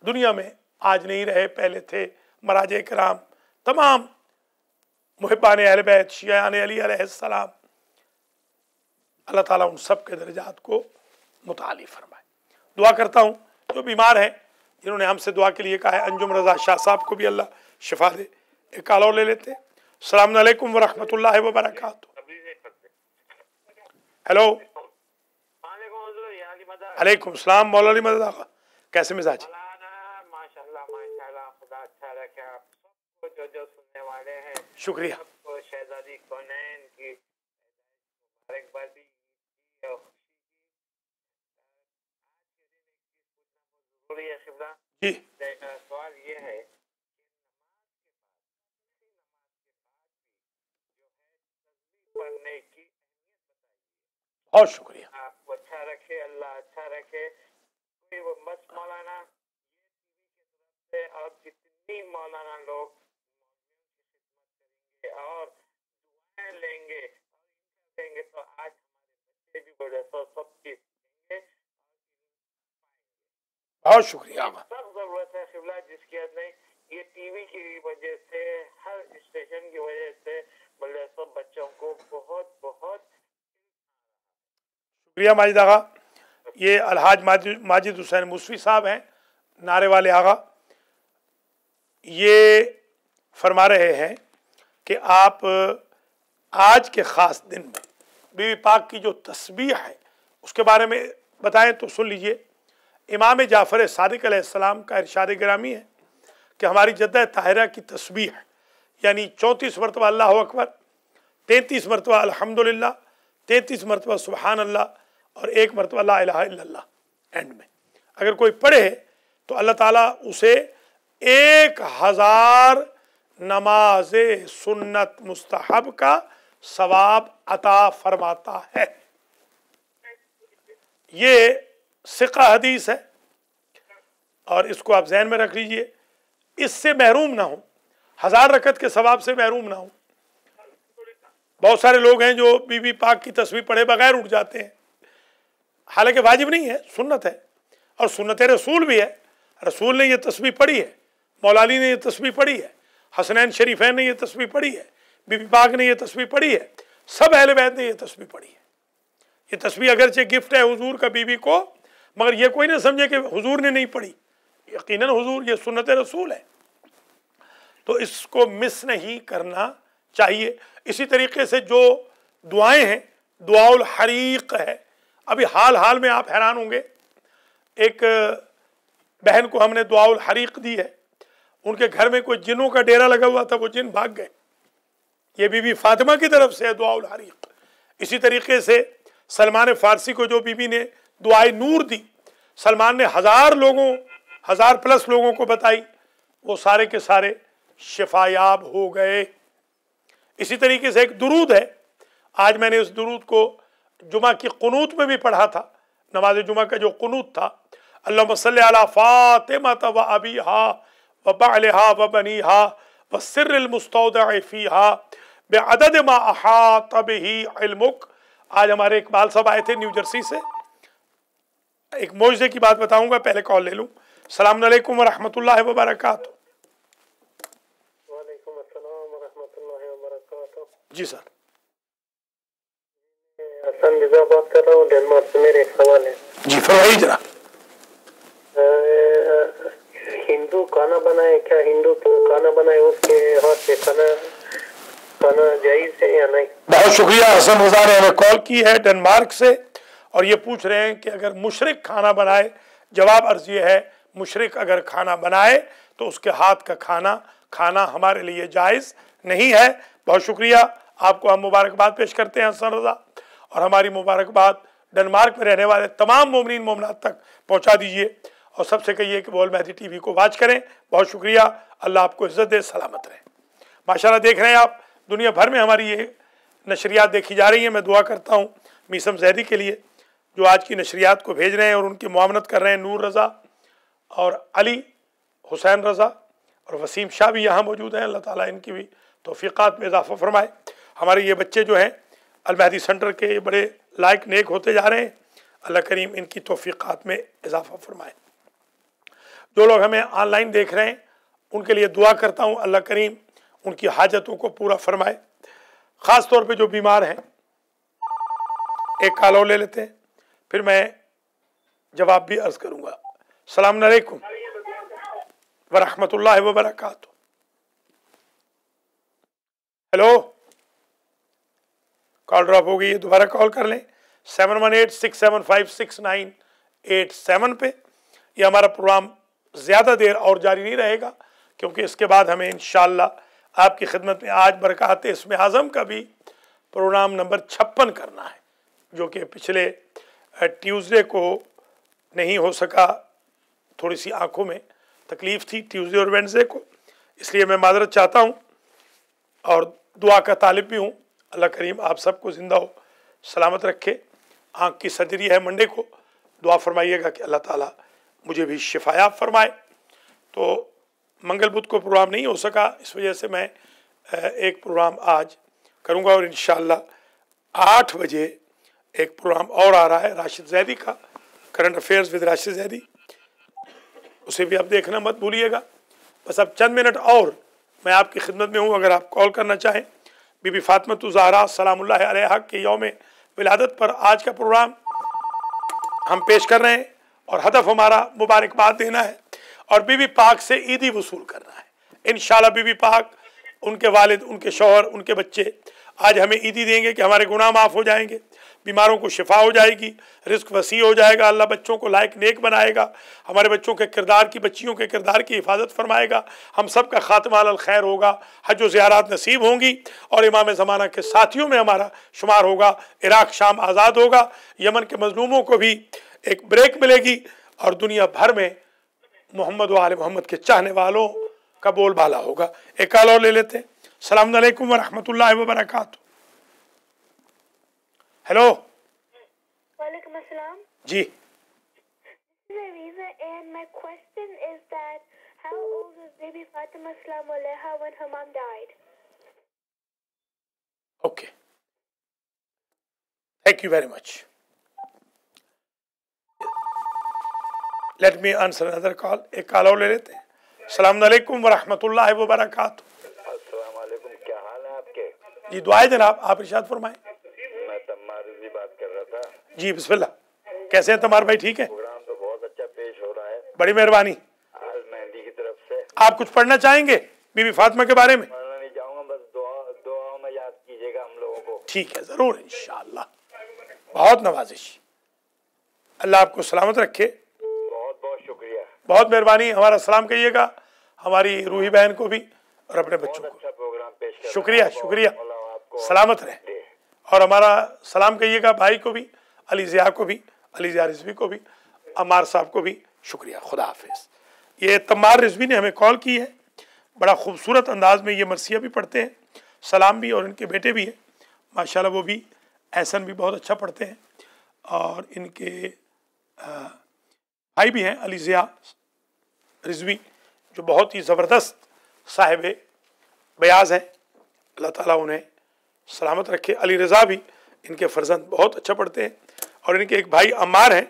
दुनिया में आज नहीं रहे, पहले थे, मराजे कराम, तमाम मुहिब्बान अहले बैत, शियान अली अलैहिस्सलाम, अल्लाह ताला उन सब के दर्जात को मुताली फरमाए। दुआ करता हूँ जो बीमार हैं, जिन्होंने हमसे दुआ के लिए कहा है, अंजुम रज़ा शाह साहब को भी अल्लाह शिफा दे। एक कॉल और ले लेते हैं। अस्सलाम वालेकुम व रहमतुल्लाहि व बरकातुहू। हेलो। अलैकुम सलाम मौलाना मदद आगा, कैसे मिजाज? को जो सुनने वाले हैं शुक्रिया। सबको शहजादी कौनैन की मुबारकबादी की और खुशी की। आज के दिन एक चीज पूछना बहुत जरूरी है शिवला जी सवाल ये है पढ़ने की अहमियत बताइए। बहुत शुक्रिया। आपको अच्छा रखे, अल्लाह अच्छा रखे। कोई वो बस मौलाना ये टीवी की तरफ से और जितनी मौलाना लोग मौलवियों की खिदमत करेंगे और दुआएं लेंगे और देंगे तो आज हमारे बच्चे भी बड़े सब चीज देंगे। बहुत शुक्रिया। सब जरूरत है शिवला जिसकी हद नहीं। ये टीवी की वजह से हर स्टेशन की वजह से बड़े सब बच्चों को बहुत बहुत शुक्रिया माजिद आगा। ये अलहाज माजिद हुसैन मुसवी साहब हैं, नारे वाले आगा। ये फरमा रहे हैं कि आप आज के ख़ास दिन में बीवी पाक की जो तस्बीह है उसके बारे में बताएं तो सुन लीजिए। इमाम जाफ़र सादिक अलैहिस्सलाम का इरशाद गिरामी है कि हमारी जद्दा ताहिरा की तस्बीह यानी 34 मरतबा अल्लाह अकबर, 33 मरतबा अल्हम्दुलिल्लाह, 33 मरतबा सुबहान अल्लाह और 1 मरतबा ला इलाहा इल्लल्लाह एंड में अगर कोई पढ़े तो अल्लाह ताला उसे 1000 नमाज सुन्नत मुस्तहब का सवाब अता फरमाता है। ये सिक्का हदीस है और इसको आप जहन में रख लीजिए। इससे महरूम ना हो, 1000 रकत के सवाब से महरूम ना हो। बहुत सारे लोग हैं जो बीबी पाक की तस्बीह पढ़े बगैर उठ जाते हैं, हालांकि वाजिब नहीं है, सुन्नत है और सुन्नत रसूल भी है। रसूल ने ये तस्बीह पढ़ी है, मौला अली ने ये तस्बीह पढ़ी है, हसनैन शरीफैन ने ये तस्बीह पढ़ी है, बीबी पाक ने ये तस्बीह पढ़ी है, सब अहले बैत ने ये तस्बीह पढ़ी है। ये तस्बीह अगरचे गिफ्ट है हुजूर का बीबी को, मगर ये कोई ना समझे कि हुजूर ने नहीं पढ़ी। यकीनन हुजूर, ये सुन्नत रसूल है, तो इसको मिस नहीं करना चाहिए। इसी तरीके से जो दुआएं हैं, दुआउल हरीक है। अभी हाल हाल में आप हैरान होंगे, एक बहन को हमने दुआउल हरीक दी है। उनके घर में कोई जिनों का डेरा लगा हुआ था, वो जिन भाग गए। ये बीबी फातिमा की तरफ से है दुआउल हरीक। इसी तरीके से सलमान फारसी को जो बीबी ने दुआए नूर दी, सलमान ने 1000+ लोगों को बताई, वो सारे के सारे शिफायाब हो गए। इसी तरीके से एक दुरूद है, आज मैंने इस दुरूद को जुमा की कुनूत में भी पढ़ा था। नमाज जुमा का जो कुनूत था, अल्लाहुम्मा सल्ली अला फातिमा व अबीहा व बालिहा व बनीहा व सिर्रिल मुस्तौदअ फीहा बिअदद मा अहात बिही इल्मुक। आज हमारे इकबाल साहब आए थे न्यू जर्सी से। एक मौजज़े की बात बताऊंगा, पहले कॉल ले लूं। अस्सलाम वालेकुम व रहमतुल्लाहि व बरकातहू। वालेकुम अस्सलाम व रहमतुल्लाहि व बरकातहू। जी सर। हसन रिजा बात कर रहा हूँ डेनमार्क से। मेरे एक सवाल है। जी फरमाइए जरा। हिंदू खाना बनाए, क्या हिंदू खाना बनाए उसके हाथ से खाना जायज है या नहीं? बहुत शुक्रिया। हसन रजा ने हमें कॉल की है डेनमार्क से और ये पूछ रहे हैं कि अगर मुशरिक खाना बनाए, जवाब अर्ज ये है, मुशरिक अगर खाना बनाए तो उसके हाथ का खाना हमारे लिए जायज़ नहीं है। बहुत शुक्रिया, आपको हम मुबारकबाद पेश करते हैं हसन रजा, और हमारी मुबारकबाद डेनमार्क में रहने वाले तमाम मोमिनीन मोमिनात तक पहुँचा दीजिए और सबसे कहिए कि बोल मेहदी टीवी को वॉच करें। बहुत शुक्रिया, अल्लाह आपको इज़्ज़त दे, सलामत रहे। माशाल्लाह देख रहे हैं आप, दुनिया भर में हमारी ये नशरियात देखी जा रही हैं। मैं दुआ करता हूँ मीसम जैदी के लिए जो आज की नशरियात को भेज रहे हैं और उनकी मुआवनत कर रहे हैं। नूर रज़ा और अली हुसैन रज़ा और वसीम शाह भी यहाँ मौजूद हैं। अल्लाह ताला इनकी भी तौफीक़ात में इजाफ़ा फरमाए। हमारे ये बच्चे जो हैं अल मेहदी सेंटर के, ये बड़े लायक नेक होते जा रहे हैं। अल्लाह करीम इनकी तौफीक़ात में इजाफ़ा फरमाए। जो लोग हमें ऑनलाइन देख रहे हैं उनके लिए दुआ करता हूँ, अल्लाह करीम उनकी हाजतों को पूरा फरमाए। ख़ास तौर पे जो बीमार हैं, एक कॉल और ले लेते हैं, फिर मैं जवाब भी अर्ज़ करूँगा। अस्सलाम वालेकुम व रहमतुल्लाहि व बरकातहू। हेलो, कॉल ड्रॉप हो गई है, दोबारा कॉल कर लें 7186756987 पे। ये हमारा प्रोग्राम ज़्यादा देर और जारी नहीं रहेगा क्योंकि इसके बाद हमें इंशाअल्लाह आपकी खिदमत में आज बरक़ात इसमें आज़म का भी प्रोग्राम नंबर 56 करना है, जो कि पिछले ट्यूसडे को नहीं हो सका, थोड़ी सी आंखों में तकलीफ़ थी ट्यूसडे और वेडनेसडे को, इसलिए मैं माजरत चाहता हूँ और दुआ का तालिब भी हूँ। अल्लाह करीम आप सबको ज़िंदा हो सलामत रखे। आँख की सर्जरी है मंडे को, दुआ फरमाइएगा कि अल्लाह ताला मुझे भी शिफायाब फरमाए। तो मंगल बुध को प्रोग्राम नहीं हो सका, इस वजह से मैं एक प्रोग्राम आज करूँगा और इंशाअल्लाह 8 बजे एक प्रोग्राम और आ रहा है राशिद जैदी का, current affairs with Rashid Zaidi, उसे भी आप देखना मत भूलिएगा। बस अब चंद मिनट और मैं आपकी खिदमत में हूँ। अगर आप कॉल करना चाहें, बीबी फातिमा ज़हरा सलामुल्लाह अलैहा के यौम विलादत पर आज का प्रोग्राम हम पेश कर रहे हैं और हदफ हमारा मुबारकबाद देना है और बीबी पाक से ईदी वसूल करना है। इंशाअल्लाह बीबी पाक, उनके वालिद, उनके शौहर, उनके बच्चे आज हमें ईदी देंगे कि हमारे गुनाह माफ़ हो जाएंगे, बीमारों को शिफा हो जाएगी, रिस्क वसी हो जाएगा, अल्लाह बच्चों को लायक नेक बनाएगा, हमारे बच्चों के किरदार की, बच्चियों के किरदार की हिफाजत फरमाएगा, हम सब का खात्मा अल खैर होगा, हज व ज़ियारत नसीब होंगी और इमाम ज़माना के साथियों में हमारा शुमार होगा। इराक़ शाम आज़ाद होगा, यमन के मजलूमों को भी एक ब्रेक मिलेगी और दुनिया भर में मोहम्मद व आले मोहम्मद के चाहने वालों का बोलबाला होगा। एक कॉल और ले लेते हैं। अस्सलाम वालेकुम व रहमतुल्लाहि व बरकातुहू। हेलो। Walaikum assalam. जी। This is Ariza, and my question is that how old was baby Fatima Salamu Alaiha when her mom died? Okay. Thank you very much. Let me answer another call. एक call और ले लेते हैं। अस्सलाम वालेकुम व रहमतुल्लाहि व बरकातुहू। अस्सलाम वालेकुम, क्या हाल है आपके? जी दुआएं जनाब, आप इरशाद फरमाएं। मैं तम्मार रिजवी बात कर रहा था। जी बिस्मिल्लाह। कैसे हैं तमार भाई, ठीक है? प्रोग्राम तो बहुत अच्छा पेश हो रहा है, बड़ी मेहरबानी। आज मेहंदी की तरफ से। आप कुछ पढ़ना चाहेंगे बीबी फातिमा के बारे में? पढ़ना नहीं चाहूँगा, बस दुआओं में याद कीजिएगा हम लोगों को। ठीक है, ज़रूर इंशाअल्लाह। बहुत नवाजिश। अल्लाह आपको सलामत रखे। बहुत बहुत शुक्रिया, बहुत मेहरबानी। हमारा सलाम कहिएगा हमारी रूही बहन को भी और अपने बच्चों बहुत को। अच्छा प्रोग्राम पेश कर। शुक्रिया शुक्रिया, आपको सलामत रहे। और हमारा सलाम कहिएगा भाई को भी, अली ज़िया को भी, अली ज़िया रिजवी को भी, अमार साहब को भी। शुक्रिया, खुदा हाफिज़। ये तम्मार रिजवी ने हमें कॉल की है, बड़ा खूबसूरत अंदाज में ये मरसिया भी पढ़ते हैं, सलाम भी, और इनके बेटे भी हैं माशाल्लाह, वो भी एहसन भी बहुत अच्छा पढ़ते हैं, और इनके भाई भी हैं अली ज़िया रिजवी जो बहुत ही ज़बरदस्त साहिब बयाज हैं। अल्लाह ताला उन्हें सलामत रखे। अली रज़ा भी इनके फर्जंद बहुत अच्छा पढ़ते हैं, और इनके एक भाई अम्मार हैं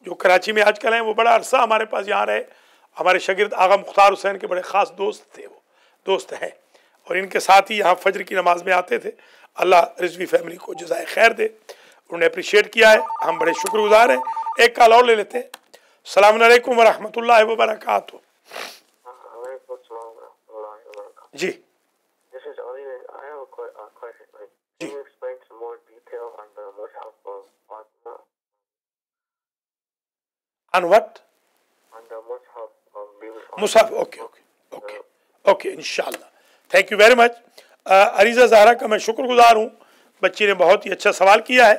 जो कराची में आजकल हैं, वो बड़ा अरसा हमारे पास यहाँ रहे, हमारे शागिर्द आगा मुख्तार हुसैन के बड़े ख़ास दोस्त थे, वो दोस्त हैं, और इनके साथ ही यहाँ फजर की नमाज में आते थे। अल्लाह रिजवी फैमिली को जज़ाए खैर दे, उन्होंने अप्रिशिएट किया है, हम बड़े शुक्रगुजार हैं। एक कॉल और ले लेते हैं। अस्सलाम वालेकुम व रहमतुल्लाहि व बरकातुहू। जी This is Ali. I have a question. Can you explain some more detail on the Mus'haf of Fatima? On what? On the Mus'haf of Bibi Fatima. मुसाफ। ओके इंशाअल्लाह। Thank you very much. Areeza Zahra का मैं शुक्रगुजार हूँ, बच्ची ने बहुत ही अच्छा सवाल किया है,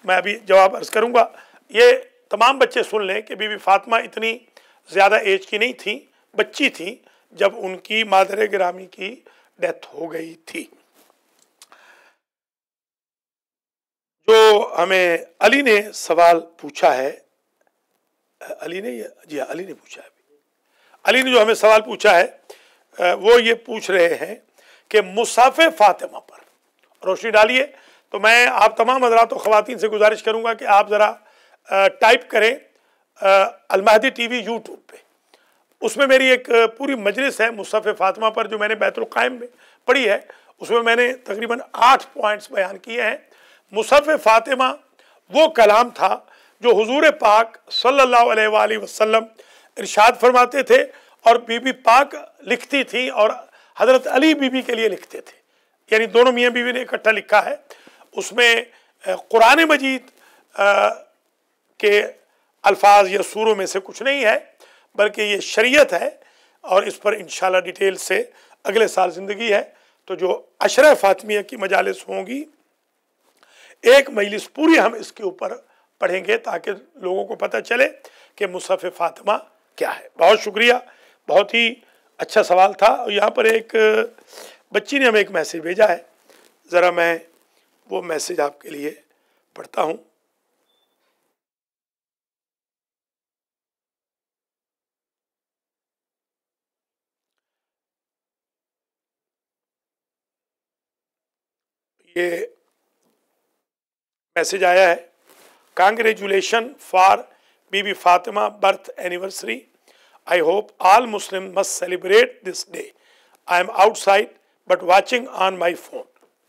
मैं अभी जवाब अर्ज़ करूँगा। ये तमाम बच्चे सुन लें कि बीबी फातिमा इतनी ज़्यादा एज की नहीं थी, बच्ची थी जब उनकी मादर गिरामी की डेथ हो गई थी। जो हमें अली ने सवाल पूछा है, अली ने, जी हाँ अली ने पूछा है, अली ने जो हमें सवाल पूछा है वो ये पूछ रहे हैं कि मुसाफ़े फातिमा पर रोशनी डालिए। तो मैं आप तमाम हज़रात और ख़वातीन से गुजारिश करूँगा कि आप ज़रा टाइप करें अल महदी टीवी यूट्यूब पे, उसमें मेरी एक पूरी मजलिस है मुसाफ़े फातिमा पर जो मैंने बैतुल क़ाइम में पढ़ी है, उसमें मैंने तकरीबन 8 पॉइंट्स बयान किए हैं। मुसाफ़े फातिमा वो कलाम था जो हुजूर पाक सल्लल्लाहु अलैहि वसल्लम इरशाद फरमाते थे और बीबी पाक लिखती थी और हज़रत अली बीबी के लिए लिखते थे, यानी दोनों मियाँ बीवी ने इकट्ठा लिखा है। उसमें कुरान मजीद के अल्फाज या सूरों में से कुछ नहीं है, बल्कि ये शरीयत है اور اس پر انشاءاللہ ڈیٹیل سے اگلے سال زندگی ہے تو جو عشرہ فاطمیہ کی مجالس ہوں گی ایک مجلس پوری ہم اس کے اوپر پڑھیں گے تاکہ لوگوں کو پتہ چلے کہ مصحف فاطمہ کیا ہے۔ بہت شکریہ، بہت ہی اچھا سوال تھا۔ اور یہاں پر ایک بچی نے ہمیں ایک میسیج بھیجا ہے، ذرا میں وہ میسیج آپ کے لیے پڑھتا ہوں۔ یہ میسیج آیا ہے، congratulation for Bibi Fatima birth anniversary, I hope all Muslim must celebrate this day, I am outside but watching on my phone.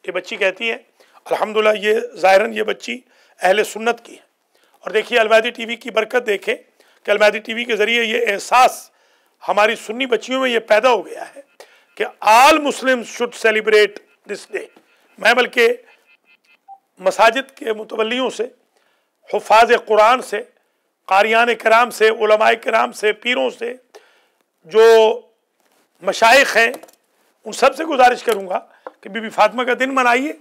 یہ بچی کہتی ہے الحمدللہ، یہ ظاہراً یہ بچی اہل سنت کی ہے، اور دیکھیے المہدی ٹی وی کی برکت دیکھیں کہ المہدی ٹی وی کے ذریعے یہ احساس ہماری سنی بچیوں میں یہ پیدا ہو گیا ہے کہ all Muslim should celebrate this day. میں بلکہ مساجد کے متولیوں سے، حفاظ قرآن سے، قاریان کرام سے، علماء کرام سے، پیروں سے، جو مشائخ ہیں، ان سب سے گزارش کروں گا کہ بی بی فاطمہ کا دن منائیے۔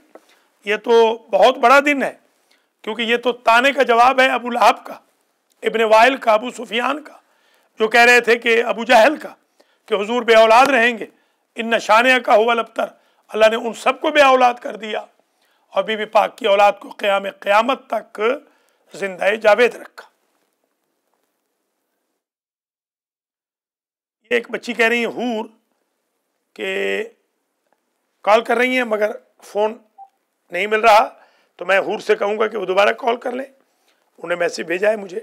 یہ تو بہت بڑا دن ہے، کیونکہ یہ تو طعنے کا جواب ہے ابو لہب کا، ابن وائل کا، ابو سفیان کا، جو کہہ رہے تھے کہ ابو جہل کا کہ حضور بے اولاد رہیں گے، ان نشانیہ کا ہوا الابتر، اللہ نے ان سب کو بے اولاد کر دیا اور بی بی پاک کی اولاد کو قیامت تک زندہ جاوید رکھا۔ ایک بچی کہہ رہی ہے حور کہ کال کر رہی ہیں مگر فون نہیں مل رہا، تو میں حور سے کہوں گا کہ وہ دوبارہ کال کر لیں، انہیں میسیج بھیجا ہے مجھے۔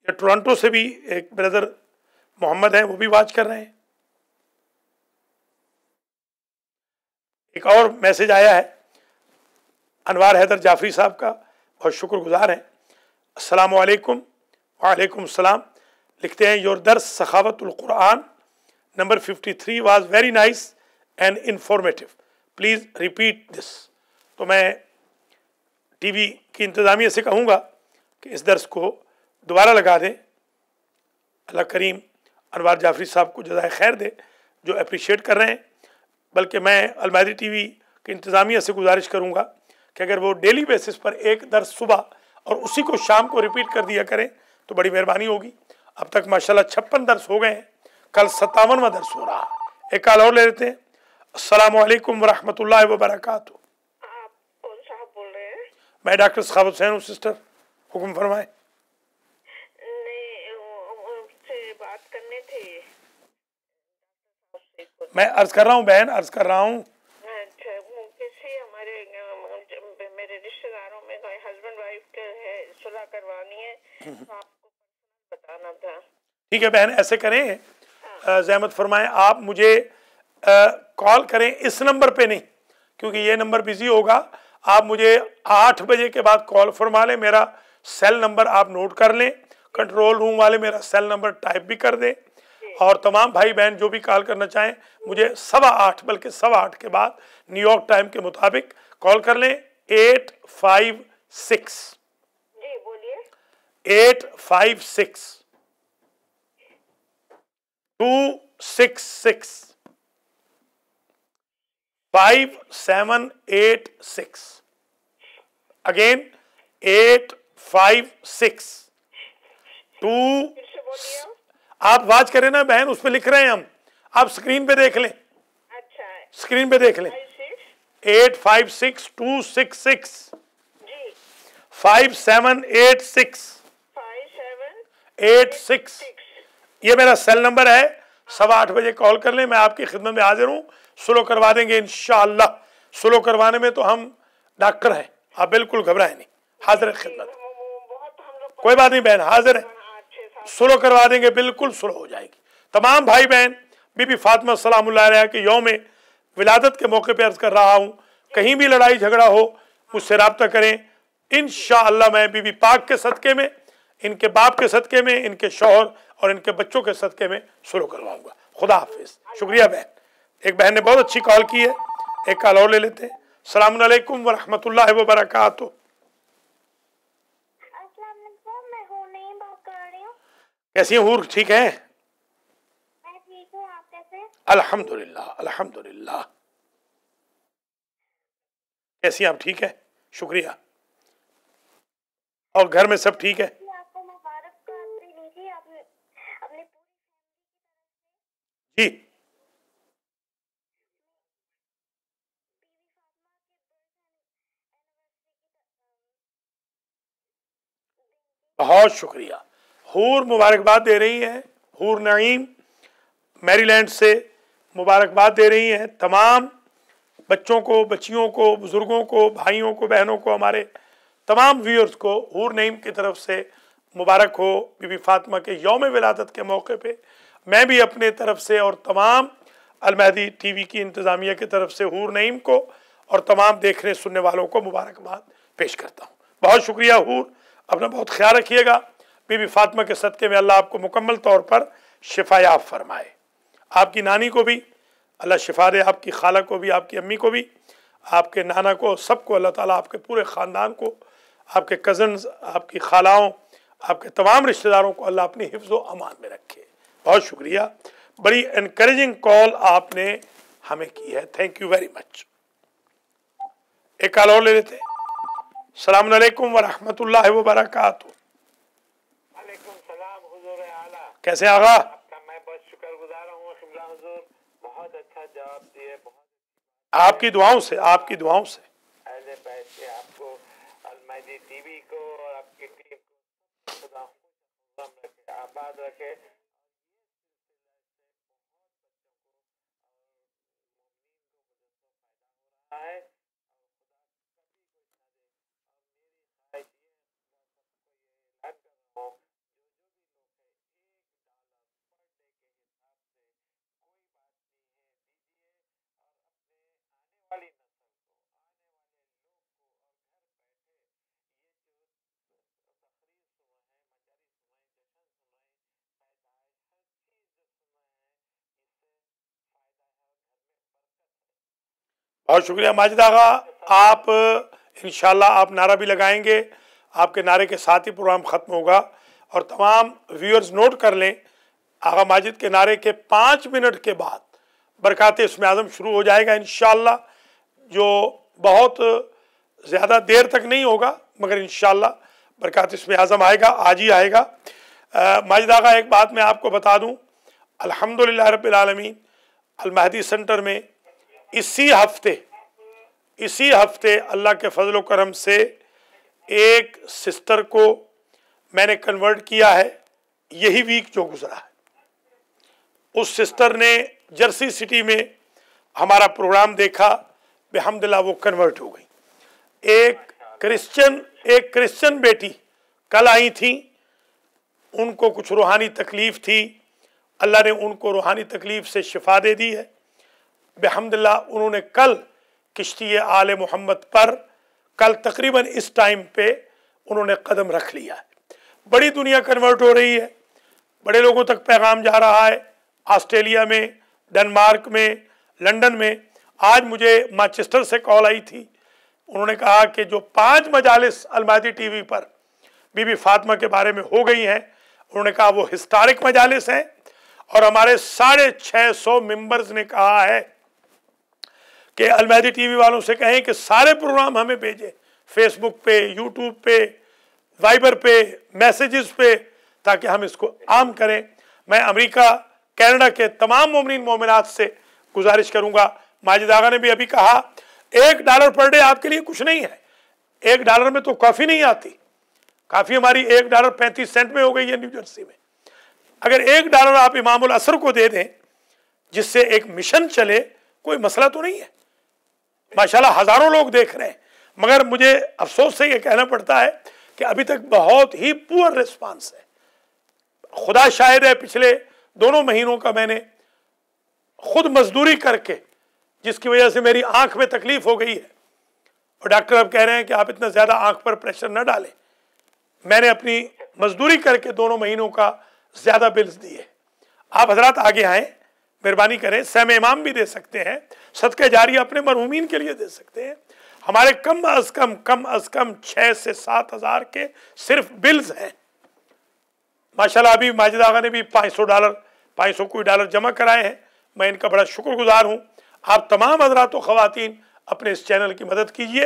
ٹورانٹو سے بھی ایک بردر محمد ہیں، وہ بھی واچ کر رہے ہیں۔ ایک اور میسیج آیا ہے انوار حیدر جعفری صاحب کا، بہت شکر گزار ہیں۔ السلام علیکم۔ وعلیکم السلام۔ لکھتے ہیں یور درس سخاوت القرآن number 53 was very nice and informative, please repeat this. تو میں ٹی وی کی انتظامیہ سے کہوں گا کہ اس درس کو دوبارہ لگا دیں۔ اللہ کریم انوار جعفری صاحب کو جزائے خیر دے جو اپریشیٹ کر رہے ہیں، بلکہ میں المہدی ٹی وی کی انتظامیہ سے گزارش کروں گا کہ اگر وہ ڈیلی بیسس پر ایک درس صبح اور اسی کو شام کو ریپیٹ کر دیا کریں تو بڑی مہربانی ہوگی۔ اب تک ماشاءاللہ 56 درس ہو گئے ہیں، کل 57واں درس ہو رہا ہے۔ ایک کال اور لے لیتے ہیں۔ السلام علیکم ورحمۃ اللہ وبرکاتہ۔ آپ کون صاحب بول رہے ہیں؟ میں ڈاکٹر سخاوت حسین ہوں سسٹر، حکم فرمائیں۔ بات کرنے تھے، میں عرض کر رہا ہوں بہن، عرض کر رہا ہوں۔ اچھا، وہ کسی ہمارے میرے رشتہ داروں میں کوئی ہسبینڈ وائف کے ہے، صلح کروانی ہے، تو آپ کو بتانا تھا۔ ٹھیک ہے بہن، ایسے کریں، زحمت فرمائیں آپ مجھے کال کریں اس نمبر پہ نہیں، کیونکہ یہ نمبر بزی ہوگا۔ آپ مجھے 8 بجے کے بعد کال فرما لیں، میرا سیل نمبر آپ نوٹ کر لیں، کنٹرول روم والے میرا سیل نمبر ٹائپ بھی کر دیں، اور تمام بھائی بہن جو بھی کال کرنا چاہیں مجھے 8:15 بلکہ 8:15 کے بعد نیو یارک ٹائم کے مطابق کال کر لیں۔ 856 جی بولیے۔ 856 266 5786 اگین 856 2 آپ واچ کریں نا بہن، اس پہ لکھ رہے ہیں ہم، آپ سکرین پہ دیکھ لیں، اچھا، سکرین پہ دیکھ لیں۔ 856 266 جی 5786 5786 یہ میرا سیل نمبر ہے۔ 8:15 بجے کال کر لیں، میں آپ کی خدمت میں حاضر ہوں، سلو کروا دیں گے انشاءاللہ۔ سلو کروانے میں تو ہم ڈاکٹر ہیں، آپ بالکل گھبرائیں نہیں، حاضر خدمت۔ کوئی بات نہیں بہن، حاضر ہیں، سلو کروا دیں گے، بالکل سلو ہو جائے گی۔ تمام بھائی بہن بی بی فاطمہ سلام اللہ علیہا کے یوم ولادت کے موقع پہ عرض کر رہا ہوں، کہیں بھی لڑائی جھگڑا ہو مجھ سے رابطہ کریں، انشاءاللہ میں بی بی پاک کے صدقے میں، ان کے باپ کے صدقے میں، ان کے شوہر اور ان کے بچوں کے صدقے میں سلو کرواؤں گا۔ خدا حافظ۔ شکریہ بہن، ایک بہن نے بہت اچھی کال کی ہے، ایک کال اور لے لیتے ہیں۔ السلام علیکم ورحمۃ اللہ وبرکاتہ۔ السلام علیکم، میں ہوں कैसी हैं हूर, ठीक हैं? मैं ठीक हूँ, आप कैसे हैं? अल्हम्दुलिल्लाह अल्हम्दुलिल्लाह। कैसी हैं आप? ठीक है, शुक्रिया। और घर में सब ठीक है? जी, आपको मुबारकबाद देनी थी अपने अपने पूरी जी। बहुत शुक्रिया। हूर मुबारकबाद दे रही हैं, हूर नईम मैरीलैंड से मुबारकबाद दे रही हैं तमाम बच्चों को, बच्चियों को, बुजुर्गों को, भाइयों को, बहनों को, हमारे तमाम व्यूअर्स को हूर नईम की तरफ से मुबारक हो बीबी फातिमा के यौम विलादत के मौके पे। मैं भी अपने तरफ से और तमाम अल महदी टीवी की इंतज़ामिया की तरफ से हूर नईम को और तमाम देखने सुनने वालों को मुबारकबाद पेश करता हूँ। बहुत शुक्रिया हूर, अपना बहुत ख्याल रखिएगा। बीबी फातिमा के सदक़े में अल्लाह आपको मुकम्मल तौर पर शिफायाब फरमाए। आपकी नानी को भी अल्लाह शिफा दे, आपकी खाला को भी, आपकी अम्मी को भी, आपके नाना को, सबको अल्लाह ताला, आपके पूरे ख़ानदान को, आपके कज़न्स, आपकी खालाओं, आपके तमाम रिश्तेदारों को अल्लाह अपनी हिफ्ज़ व अमान में रखे। बहुत शुक्रिया, बड़ी इनकरेजिंग कॉल आपने हमें की है, थैंक यू वेरी मच। एक कॉल और ले लेते हैं। अस्सलाम वालेकुम व रहमतुल्लाहि व बरकातहू। वालेकुम सलाम हुजूर आला। कैसे आगा? आपका मैं बहुत शुक्रगुजार हूँ क़िबला हुजूर, बहुत अच्छा जवाब दिए, बहुत आपकी दुआओं से, आपकी दुआओं से। अहले बैत के आपको, अल महदी टीवी को और आपकी टीम को खुदा रखे, आबाद रखे। है बहुत शुक्रिया माजिद आगा। आप इंशाल्लाह आप नारा भी लगाएंगे, आपके नारे के साथ ही प्रोग्राम ख़त्म होगा। और तमाम व्यूअर्स नोट कर लें, आगा माजिद के नारे के 5 मिनट के बाद बरक़ात इस्म आज़म शुरू हो जाएगा इंशाल्लाह, जो बहुत ज़्यादा देर तक नहीं होगा, मगर इंशाल्लाह बरक़ात इस्म आज़म आएगा, आज ही आएगा। माजिद आगा, एक बात मैं आपको बता दूँ, अल्हम्दुलिल्लाह रब्बिल आलमीन अल महदी सेंटर में इसी हफ्ते अल्लाह के फजल करम से एक सिस्टर को मैंने कन्वर्ट किया है, यही वीक जो गुजरा है। उस सिस्टर ने जर्सी सिटी में हमारा प्रोग्राम देखा, बेहम्दुलिल्लाह वो कन्वर्ट हो गई। एक क्रिश्चियन बेटी कल आई थी, उनको कुछ रूहानी तकलीफ़ थी, अल्लाह ने उनको रूहानी तकलीफ़ से शिफा दे दी है। बेहम्दुलिल्लाह उन्होंने कल किश्ती आले मोहम्मद पर कल तकरीबन इस टाइम पे उन्होंने कदम रख लिया है। बड़ी दुनिया कन्वर्ट हो रही है, बड़े लोगों तक पैगाम जा रहा है, ऑस्ट्रेलिया में, डेनमार्क में, लंदन में। आज मुझे मैनचेस्टर से कॉल आई थी, उन्होंने कहा कि जो 5 मजालिस अल महदी टीवी पर बीबी फातिमा के बारे में हो गई हैं, उन्होंने कहा वो हिस्टोरिक मजालिस हैं। और हमारे 650 मेंबर्स ने कहा है कि अल महदी टीवी वालों से कहें कि सारे प्रोग्राम हमें भेजें, फेसबुक पे, यूट्यूब पे, वाइबर पे, मैसेजेस पे, ताकि हम इसको आम करें। मैं अमेरिका, कनाडा के तमाम मोमिनीन मोमिनात से गुजारिश करूंगा। माजिद आगा ने भी अभी कहा $1 पर डे आपके लिए कुछ नहीं है। $1 में तो कॉफ़ी नहीं आती, काफ़ी हमारी $1.35 में हो गई है न्यू जर्सी में। अगर $1 आप इमामुल असर को दे दें, जिससे एक मिशन चले, कोई मसला तो नहीं है। माशाल्लाह हज़ारों लोग देख रहे हैं, मगर मुझे अफसोस से ये कहना पड़ता है कि अभी तक बहुत ही पुअर रिस्पांस है। खुदा शाहिद है, पिछले 2 महीनों का मैंने खुद मजदूरी करके, जिसकी वजह से मेरी आंख में तकलीफ हो गई है, और डॉक्टर अब कह रहे हैं कि आप इतना ज़्यादा आंख पर प्रेशर न डालें। मैंने अपनी मजदूरी करके 2 महीनों का ज़्यादा बिल्स दिए। आप हजरात आगे आएँ, मेहरबानी करें, सहम इमाम भी दे सकते हैं, सदका जारी अपने मरहूमीन के लिए दे सकते हैं। हमारे कम अज़ कम 6 से 7 हज़ार के सिर्फ बिल्स हैं। माशाल्लाह अभी माजिद आगा ने भी $500 कोई डॉलर जमा कराए हैं। मैं इनका बड़ा शुक्रगुजार हूँ। आप तमाम हज़रात व ख़वातीन अपने इस चैनल की मदद कीजिए,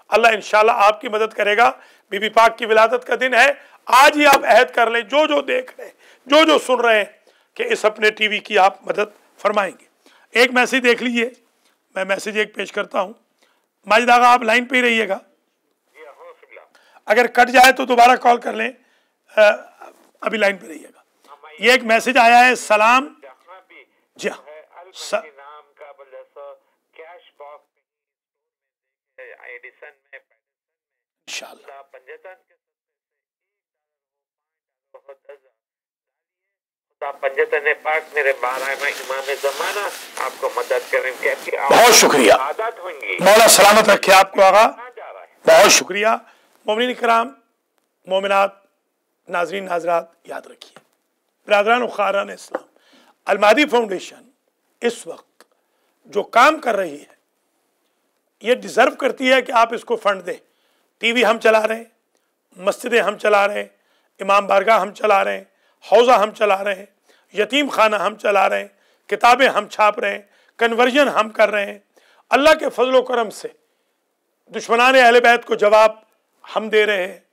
अल्लाह इंशाल्लाह आपकी मदद करेगा। बीबी पाक की विलादत का दिन है, आज ही आप अहद कर लें, जो देख रहे हैं, जो सुन रहे हैं, कि इस अपने टीवी की आप मदद फरमाएंगे। एक मैसेज देख लीजिए, मैं मैसेज एक पेश करता हूँ। माजिद आगा आप लाइन पे ही रहिएगा, अगर कट जाए तो दोबारा कॉल कर लें, अभी लाइन पे रहिएगा। ये एक मैसेज आया है, सलाम जी हाँ नाम का कैश बॉक्स एडिसन में इंशाअल्लाह पंजतन पाक मेरे बारह में इमाम ज़माना आपको मदद करें। कैसी बहुत शुक्रिया, आदत होंगी, मौला सलामत रखे आपको आगा, बहुत शुक्रिया। मोमिनीन किराम, मोमिनात, नाजरीन नाजरात, याद रखिए बिरादरान व ख़ारान इस्लाम, अल महदी फाउंडेशन इस वक्त जो काम कर रही है ये डिज़र्व करती है कि आप इसको फंड दें। टीवी हम चला रहे हैं, मस्जिदें हम चला रहे हैं, इमाम बारगाह हम चला रहे हैं, हौज़ा हम चला रहे हैं, यतीम खाना हम चला रहे हैं, किताबें हम छाप रहे हैं, कन्वर्जन हम कर रहे हैं। अल्लाह के फजल व करम से दुश्मनान अहले बैत को जवाब हम दे रहे हैं,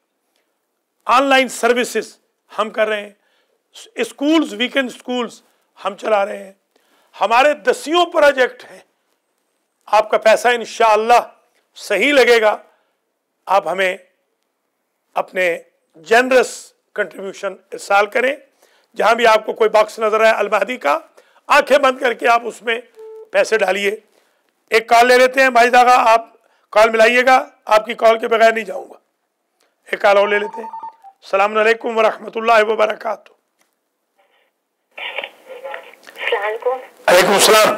ऑनलाइन सर्विसेज हम कर रहे हैं, स्कूल्स, वीकेंड स्कूल्स हम चला रहे हैं, हमारे दसियों प्रोजेक्ट हैं। आपका पैसा इंशाअल्लाह सही लगेगा। आप हमें अपने जनरस कंट्रीब्यूशन इरसाल करें। जहां भी आपको कोई बॉक्स नजर आए अल महदी का, आंखें बंद करके आप उसमें पैसे डालिए। एक कॉल ले लेते हैं, भाई दागा आप कॉल मिलाइएगा, आपकी कॉल के बगैर नहीं जाऊंगा। एक कॉल और ले लेते हैं। अस्सलाम वालेकुम व रहमतुल्लाहि व बरकातुहू। वालेकुम सलाम।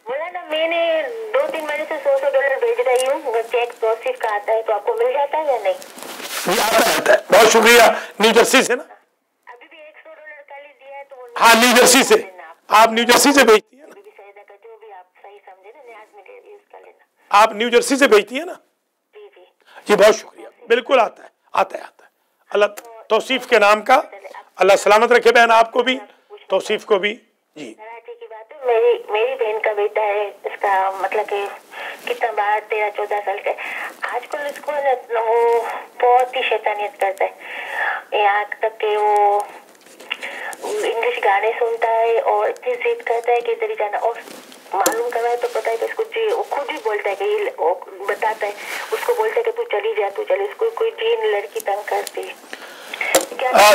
मौलाना मैंने 2-3 महीने से $100 भेज रही हूँ, चेक प्रोसेस का आता है तो आपको मिल जाता है या नहीं? आता है। बहुत शुक्रिया। न्यू जर्सी से ना? अभी भी $100 का दिया है तो हाँ, न्यू जर्सी से। आप न्यू जर्सी से भेजती है ना? जो भी आप सही समझे ना, न्याज में यूज कर लेना। आप न्यू जर्सी से भेजती है ना? जी बहुत शुक्रिया। बिल्कुल आता है। अल्लाह तौसीफ के नाम का अल्लाह सलामत रखे बहन, आपको भी, तौसीफ को भी। जी की बात है, मेरी बहन का बेटा है, इसका मतलब कि कितना 12-13-14 साल का है। आजकल इसको वो बहुत ही शैतानियत करता है, यहाँ तक कि वो इंग्लिश गाने सुनता है और इतनी जिद करता है कि इधर ही जाना, और मालूम करवाए तो पता है कि उसको जी वो खुद ही बोलता है कि बताता है, उसको बोलता है कि तू चली जा, तू चली। उसको कोई जिन लड़की तंग करती है।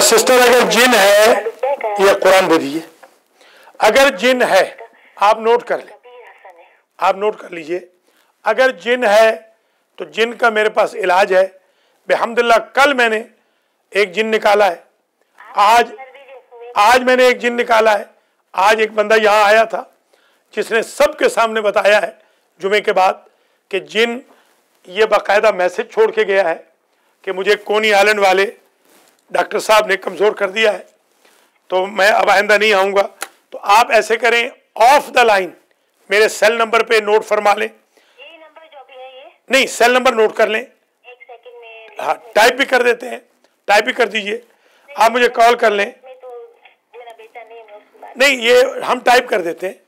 सिस्टर अगर जिन है, ये कुरान दे दीजिए। अगर जिन है, आप नोट कर लें, आप नोट कर लीजिए। अगर जिन है तो जिन का मेरे पास इलाज है बेहम्दुलिल्लाह। कल मैंने एक जिन निकाला है, आज मैंने एक जिन निकाला है। आज एक बंदा यहाँ आया था जिसने सबके सामने बताया है जुमे के बाद कि जिन ये बाकायदा मैसेज छोड़ के गया है कि मुझे कोनी आइलैंड वाले डॉक्टर साहब ने कमज़ोर कर दिया है, तो मैं अब आइंदा नहीं आऊँगा। तो आप ऐसे करें, ऑफ द लाइन मेरे सेल नंबर पे नोट फरमा लें। ये नंबर जो भी है ये नहीं, सेल नंबर नोट कर लें। 1 सेकंड में हाँ, टाइप भी कर देते हैं, टाइप भी कर दीजिए। आप मुझे कॉल कर लें। तो मेरा बेटा नहीं है, उसकी बात नहीं, ये हम टाइप कर देते हैं।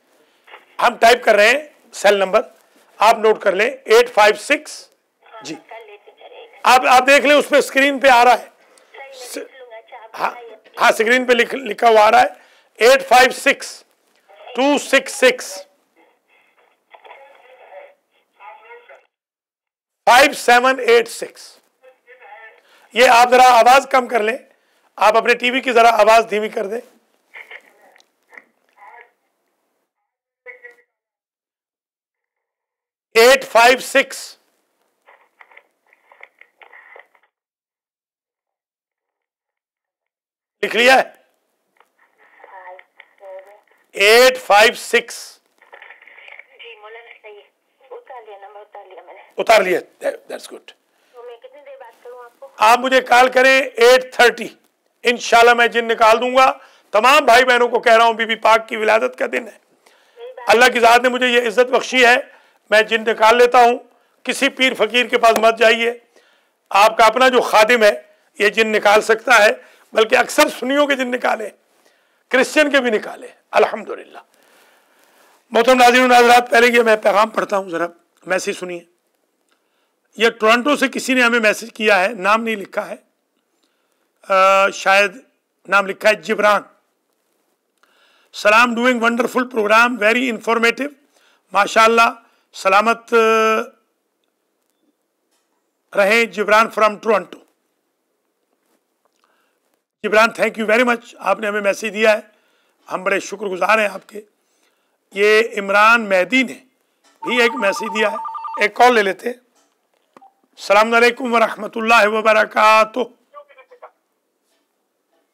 हम टाइप कर रहे हैं सेल नंबर, आप नोट कर लें 856 जी। कर लेते चलेगा। आप देख लें, उस पर स्क्रीन पे आ रहा है। सही मैं लिख लूंगा। अच्छा आप हाँ बताइए। हाँ, स्क्रीन पे लिखा हुआ आ रहा है 856-266 5786। ये आप जरा आवाज कम कर लें, आप अपने टीवी की जरा आवाज धीमी कर दें। एट 856 लिख लिया है? 856 जी मौलाना सही है, उतार लिया नंबर, उतार लिया मैंने। उतार लिया, दैट्स गुड। तो मैं कितनी देर बात करूं आपको? आप मुझे कॉल करें 8:30, इंशाल्लाह मैं जिन निकाल दूंगा। तमाम भाई बहनों को कह रहा हूं, बीबी पाक की विलादत का दिन है, अल्लाह की ज़ात ने मुझे ये इज्जत बख्शी है, मैं जिन निकाल लेता हूं। किसी पीर फकीर के पास मत जाइए, आपका अपना जो खादिम है ये जिन निकाल सकता है। बल्कि अक्सर सुन्नियों के जिन निकाले, क्रिश्चियन के भी निकाले, अल्हम्दुलिल्लाह। मोहतरम नाज़रीन नाज़रात, पहले ये मैं पैगाम पढ़ता हूँ, ज़रा मैसेज सुनिए। यह टोरंटो से किसी ने हमें मैसेज किया है, नाम नहीं लिखा है, शायद नाम लिखा है जिब्रान। सलाम, doing wonderful programme, very informative, माशाल्लाह, सलामत रहे Jibran from Toronto. Jibran, thank you very much, आपने हमें मैसेज दिया है, हम बड़े शुक्रगुजार हैं आपके। ये इमरान मेहदी ने भी एक मैसेज दिया है, एक कॉल ले लेते हैं। अस्सलाम वालेकुम व रहमतुल्लाहि व बरकातुहू।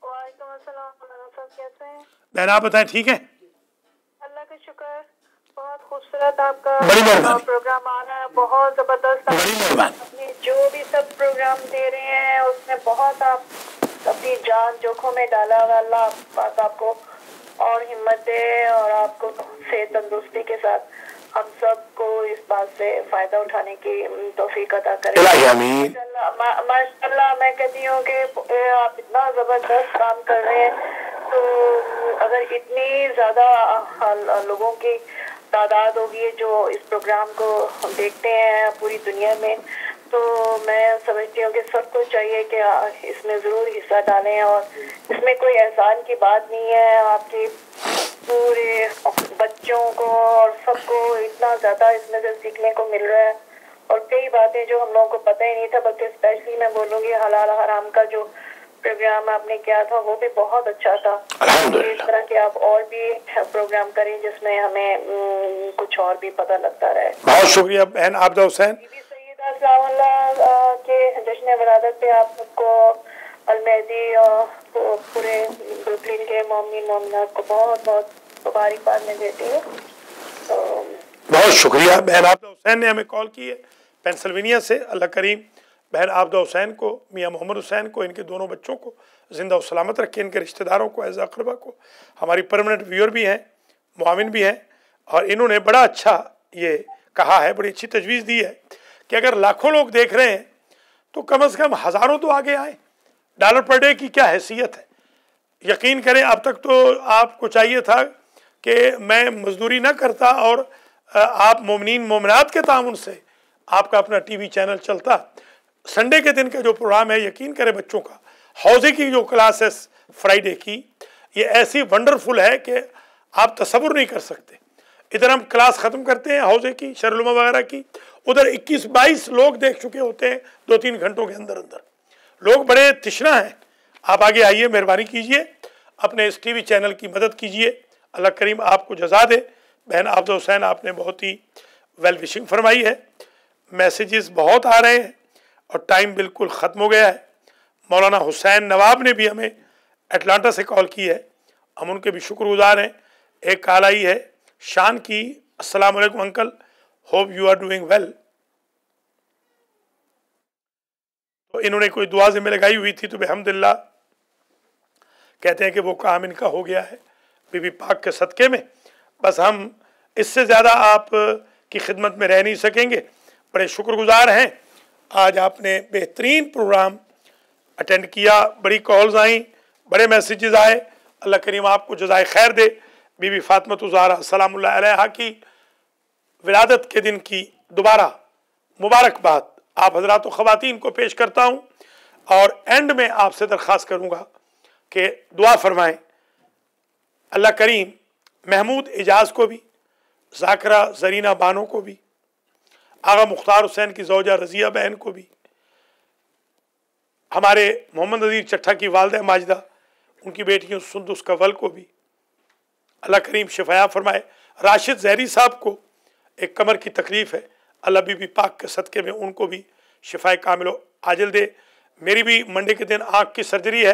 वालेकुम अस्सलाम, कैसे हैं? बहन आप बताएं, ठीक है? अल्लाह का शुक्र, बहुत खूबसूरत आपका बड़ी मेहरबानी। प्रोग्राम आ रहा है, बहुत जबरदस्त। बड़ी मेहरबानी। अपनी जो भी सब प्रोग्राम दे रहे हैं उसमें बहुत आप अपनी जान जोखों में डाला हुआ। अल्लाह पाक आपको और हिम्मत दे और आपको सेहत तंदुरुस्ती के साथ हम सबको इस बात से फायदा उठाने की तौफीक अता करें। आमीन। माशाल्लाह, मैं कहती हूँ कि आप इतना जबरदस्त काम कर रहे हैं, तो अगर इतनी ज्यादा लोगों की तादाद होगी जो इस प्रोग्राम को देखते हैं पूरी दुनिया में, तो मैं समझती हूँ कि सबको चाहिए कि इसमें ज़रूर हिस्सा डालें। और इसमें कोई एहसान की बात नहीं है, आपके पूरे बच्चों को और सबको इतना ज़्यादा इसमें से सीखने को मिल रहा है। और कई बातें जो हम लोगों को पता ही नहीं था, बल्कि स्पेशली मैं बोलूँगी हलाल हराम का जो प्रोग्राम आपने किया था वो भी बहुत अच्छा था। इस तरह के आप और भी प्रोग्राम करें जिसमें हमें कुछ और भी पता लगता रहे। बहुत शुक्रिया बहन आबदा हुसैन। के जश्न विलादत पे आप सबको अलमेहदी और पूरे ब्रुकलिन के मोमिन मोमिनात को बहुत बहुत मुबारकबाद मैं देती हूँ। तो बहुत शुक्रिया। बहन आबदा हुसैन ने हमें कॉल की है पेंसिल्वेनिया से। अल्लाह करीम बहन आबदा हुसैन को, मियाँ मोहम्मद हुसैन को, इनके दोनों बच्चों को ज़िंदा और सलामत रखे, इनके रिश्तेदारों को, एज़ अक़रबा को। हमारी परमानेंट व्यूअर भी हैं, मुआविन भी हैं, और इन्होंने बड़ा अच्छा ये कहा है, बड़ी अच्छी तजवीज़ दी है कि अगर लाखों लोग देख रहे हैं तो कम से कम हज़ारों तो आगे आए। डॉलर पर डे की क्या हैसियत है, यकीन करें अब तक तो आपको चाहिए था कि मैं मजदूरी ना करता और आप मोमिनीन मोमिनात के ताउन से आपका अपना टीवी चैनल चलता। संडे के दिन का जो प्रोग्राम है, यकीन करें बच्चों का हौज़े की जो क्लासेस फ्राइडे की, ये ऐसी वंडरफुल है कि आप तसव्वुर नहीं कर सकते। इधर हम क्लास ख़त्म करते हैं हौज़े की, शरलुमा वगैरह की, उधर 21-22 लोग देख चुके होते हैं 2-3 घंटों के अंदर अंदर। लोग बड़े तिश्ना हैं। आप आगे आइए, मेहरबानी कीजिए, अपने इस टीवी चैनल की मदद कीजिए। अल्लाह करीम आपको जज़ा दे। बहन आबदा हुसैन, आपने बहुत ही वेल विशिंग फरमाई है। मैसेजेस बहुत आ रहे हैं और टाइम बिल्कुल ख़त्म हो गया है। मौलाना हुसैन नवाब ने भी हमें एटलांटा से कॉल की है, हम उनके भी शुक्रगुजार हैं। एक कॉल आई है शान की, अस्सलाम वालेकुम uncle, hope you are doing well. तो इन्होंने कोई दुआ ज़िम्मे लगाई हुई थी, तो अल्हम्दुलिल्लाह कहते हैं कि वो काम इनका हो गया है बीबी पाक के सदक़े में। बस हम इससे ज़्यादा आप की खिदमत में रह नहीं सकेंगे, बड़े शुक्रगुजार हैं। आज आपने बेहतरीन प्रोग्राम अटेंड किया, बड़ी कॉल्स आई, बड़े मैसेजेस आए। अल्लाह करीम आपको जज़ाए खैर दे। बीबी फातिमा ज़हरा सलामुल्लाह अलैहा की विलादत के दिन की दोबारा मुबारकबाद आप हज़रात ख़वातीन को पेश करता हूँ, और एंड में आपसे दरख्वास्त करूँगा कि दुआ फरमाएँ। अल्लाह करीम महमूद एजाज को भी, ज़ाकरा ज़रीना बानो को भी, आगा मुख्तार हुसैन की ज़ौजा रज़िया बहन को भी, हमारे मोहम्मद नज़ीर चट्ठा की वालदा माजिदा, उनकी बेटियों सुंदुस कवल को भी अल्लाह करीम शिफाया फरमाए। राशिद ज़हरी साहब को एक कमर की तकलीफ़ है, अल्लाह बीबी पाक के सदक़े में उनको भी शिफाए कामिल आजिल दे। मेरी भी मंडे के दिन आँख की सर्जरी है,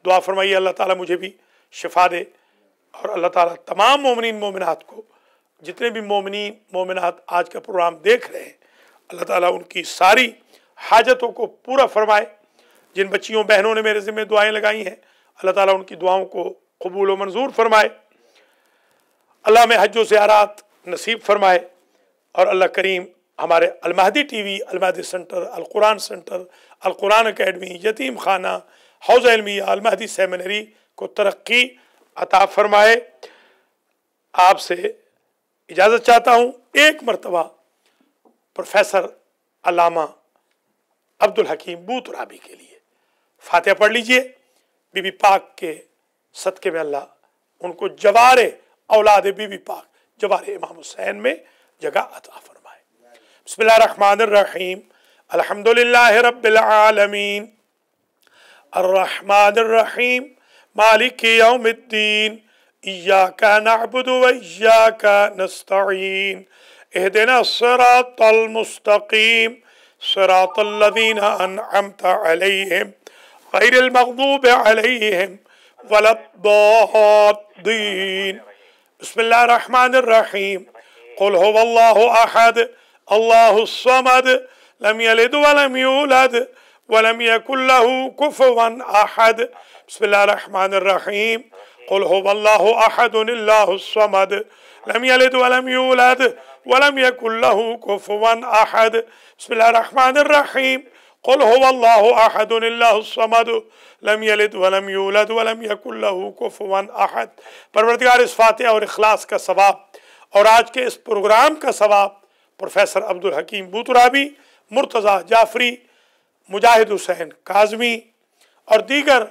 दुआ फरमाइए अल्लाह ताला मुझे भी शिफा दे। और अल्लाह ताला तमाम मोमिनीन मोमिनात को, जितने भी मोमिनीन मोमिनात आज का प्रोग्राम देख रहे हैं, अल्लाह ताला उनकी सारी हाजतों को पूरा फरमाए। जिन बच्चियों बहनों ने मेरे ज़िम्मे दुआएं लगाई हैं, अल्लाह ताला उनकी दुआओं को कबूल व मंजूर फरमाए। अल्लाह में हज व ज़ियारत नसीब फरमाए। और अल्लाह करीम हमारे अलमहदी टीवी, अलमहदी सेंटर, अल कुरान सेंटर, अल कुरान अकेडमी, यतीम खाना, हौज़ इल्मिया अल महदी सेमिनरी को तरक्की अता फरमाए। आपसे इजाज़त चाहता हूँ। एक मरतबा प्रोफेसर अल्लामा अब्दुल हकीम बूतराबी के लिए फातिहा पढ़ लीजिए। बीबी पाक के सदक़े में अल्लाह उनको जवारे औलाद बीबी पाक, जवारे इमाम हुसैन में जगह अता फरमाए। बिस्मिल्लाहिर्रहमानिर्रहीम। अल्हम्दुलिल्लाहि रब्बिल आलमीन अर्रहमानिर्रहीम मालिकि यौमिद्दीन इय्याका नअबुदु व इय्याका नस्तईन इहदिना सिरातल मुस्तकीम सिरातल लज़ीना अनअमता अलैहिम गैरिल मग़दूबि अलैहिम वलद्दाल्लीन। बिस्मिल्लाहिर्रहमानिर्रहीम। क़ुल हुवल्लाहु अहद अल्लाहुस समद लम यलिद वलम यूलद वलम यकुल लहू कुफुवन अहद। बिस्मिल्लाहिर्रहमानिर्रहीम। क़ुल हुवल्लाहु अहदुल्लाहुस समद लम यलिद वलम यूलद वलम यकुल लहू कुफुवन अहद। बिस्मिल्लाहिर्रहमानिर्रहीम। क़ुल हुवल्लाहु अहदुल्लाहुस समद लम यलिद वलम यूलद वलम यकुल लहू कुफुवन अहद। परवरदिगार, इस फातिहा और इखलास का सवाब और आज के इस प्रोग्राम का सवाब प्रोफेसर अब्दुल हकीम बूतराबी, मुर्तज़ा जाफरी, मुजाहिद हुसैन काज़मी और दीगर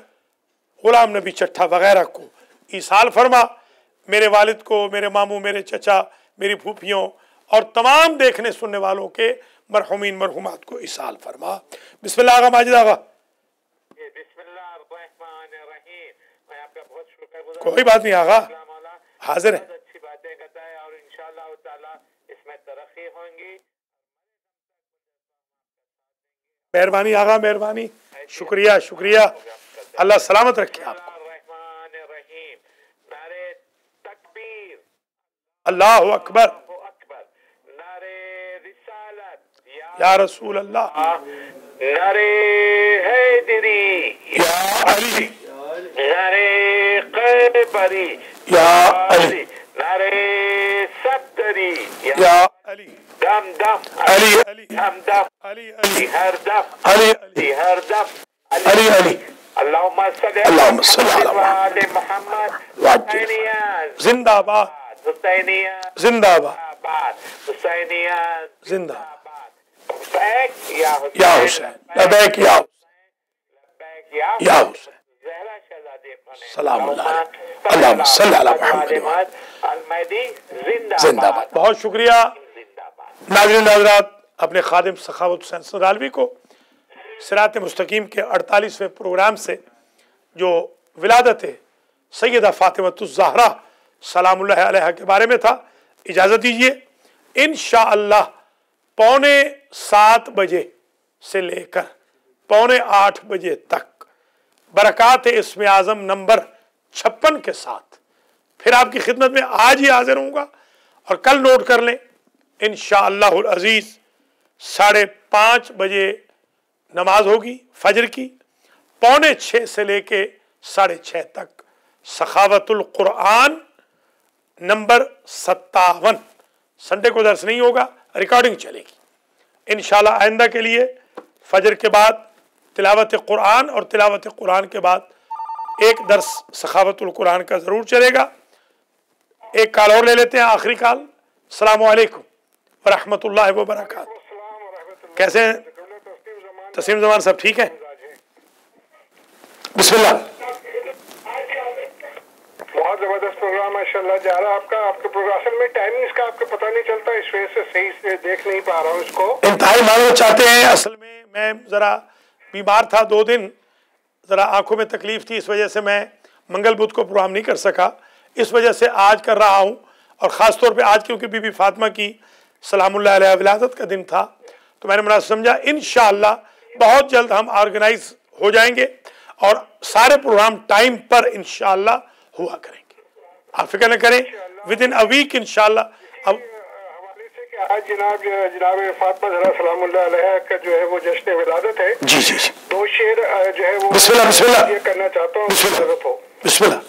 गुलाम नबी चट्ठा वगैरह को ईसाल फरमा। मेरे वालिद को, मेरे मामू, मेरे चचा, मेरी फूफियों और तमाम देखने सुनने वालों के मरहुमीन मरहुमात को ईसाल फरमा। बिस्मिल्लाह आगा माजिद आगा। बिस्मिल्लाहिर्रहमानिर्रहीम। मैं आपका बहुत शुक्रगुजार। कोई बात नहीं आगा, हाजिर है। अच्छी बातें करता है और इंशाअल्लाह ताला इसमें तरक्की होंगी। मेहरबानी आगा, मेहरबानी, शुक्रिया शुक्रिया। अल्लाह सलामत रखे आपको। नारे तकबीर, अल्लाहु अकबर, नारे रिसालत या रसूल अल्लाह, नारे हैदरी या अली, नारे कैबरी या अली, नारे सत्तरी या अली, दम दम अली अली, दम दम अली अली, हर दम अली अली, हर दम अली अली। अल्लाहुम्मा सल्ली अला मुहम्मद जिंदाबाद, हुसैनिया जिंदाबाद, हुसैनिया जिंदाबाद। या या हुसैन, लबैक या या हुसैन, सलाम अल्लाहुम्मा सल्ली अला मुहम्मद जिंदाबाद। बहुत शुक्रिया नाज़रीन नाज़रात। अपने खादिम सखावत हुसैन सदालवी को सिरात मुस्तकीम के 48वें प्रोग्राम से जो विलादत सैयदा फातिमतुज़ ज़हरा सलामुल्लाह अलैहा के बारे में था, इजाज़त दीजिए। इंशाअल्लाह 7:15 बजे से लेकर 7:45 बजे तक बरक़ात इस्म आज़म नंबर 56 के साथ फिर आपकी खिदमत में आज ही हाजिर होऊंगा। और कल नोट कर लें, इंशाअल्लाहुल अज़ीज़ 5:30 बजे नमाज होगी फजर की। 5:45 से लेके 6:30 तक सखावतुल कुरान नंबर 57, संडे को दर्स नहीं होगा, रिकॉर्डिंग चलेगी इंशाअल्लाह। आइंदा के लिए फजर के बाद तिलावत कुरान और तिलावत कुरान के बाद एक दर्स सखावतुल कुरान का ज़रूर चलेगा। एक कॉल और ले लेते हैं, आखिरी कॉल। अस्सलामु अलैकुम व रहमतुल्लाहि व बरकातहू। कैसे हैं तस्लीम ज़मान साहब, ठीक है? बिस्मिल्लाह। बहुत जबरदस्त प्रोग्राम माशाल्लाह जा रहा है आपका। आपके प्रोग्राम में टाइमिंग्स का आपको पता नहीं चलता, इस वजह से सही से देख नहीं पा रहा हूँ इसको। इंतहाई मालूम चाहते हैं। असल में मैं ज़रा बीमार था, 2 दिन ज़रा आंखों में तकलीफ थी, इस वजह से मैं मंगल बुध को प्रोग्राम नहीं कर सका। इस वजह से आज कर रहा हूँ। और ख़ास तौर पे आज क्योंकि बीबी फातिमा की सलामुल्लाह अलैहा विलादत का दिन था, तो मैंने मुनासिब समझा। इंशाअल्लाह बहुत जल्द हम ऑर्गेनाइज हो जाएंगे और सारे प्रोग्राम टाइम पर इंशाअल्लाह हुआ करेंगे। आप फिक्र न करें, विद इन अ वीक इंशाअल्लाह। अब हवाले से कि आज जनाब फातिमा ज़हरा सलामुल्लाह अलैहा का जो है वो जश्न विलादत है। जी जी जी, 2 शेर जो है वो बिस्मिल्लाह बिस्मिल्लाह ये करना चाहता हूँ, बिस्मिल्लाह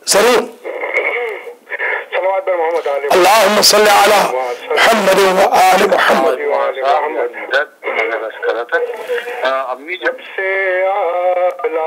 ज़रूर। सलवात बर मोहम्मद आले अल्लाहुम्मा सल्ली अला मुहम्मद व आले मुहम्मद। अम्मी सबसे आला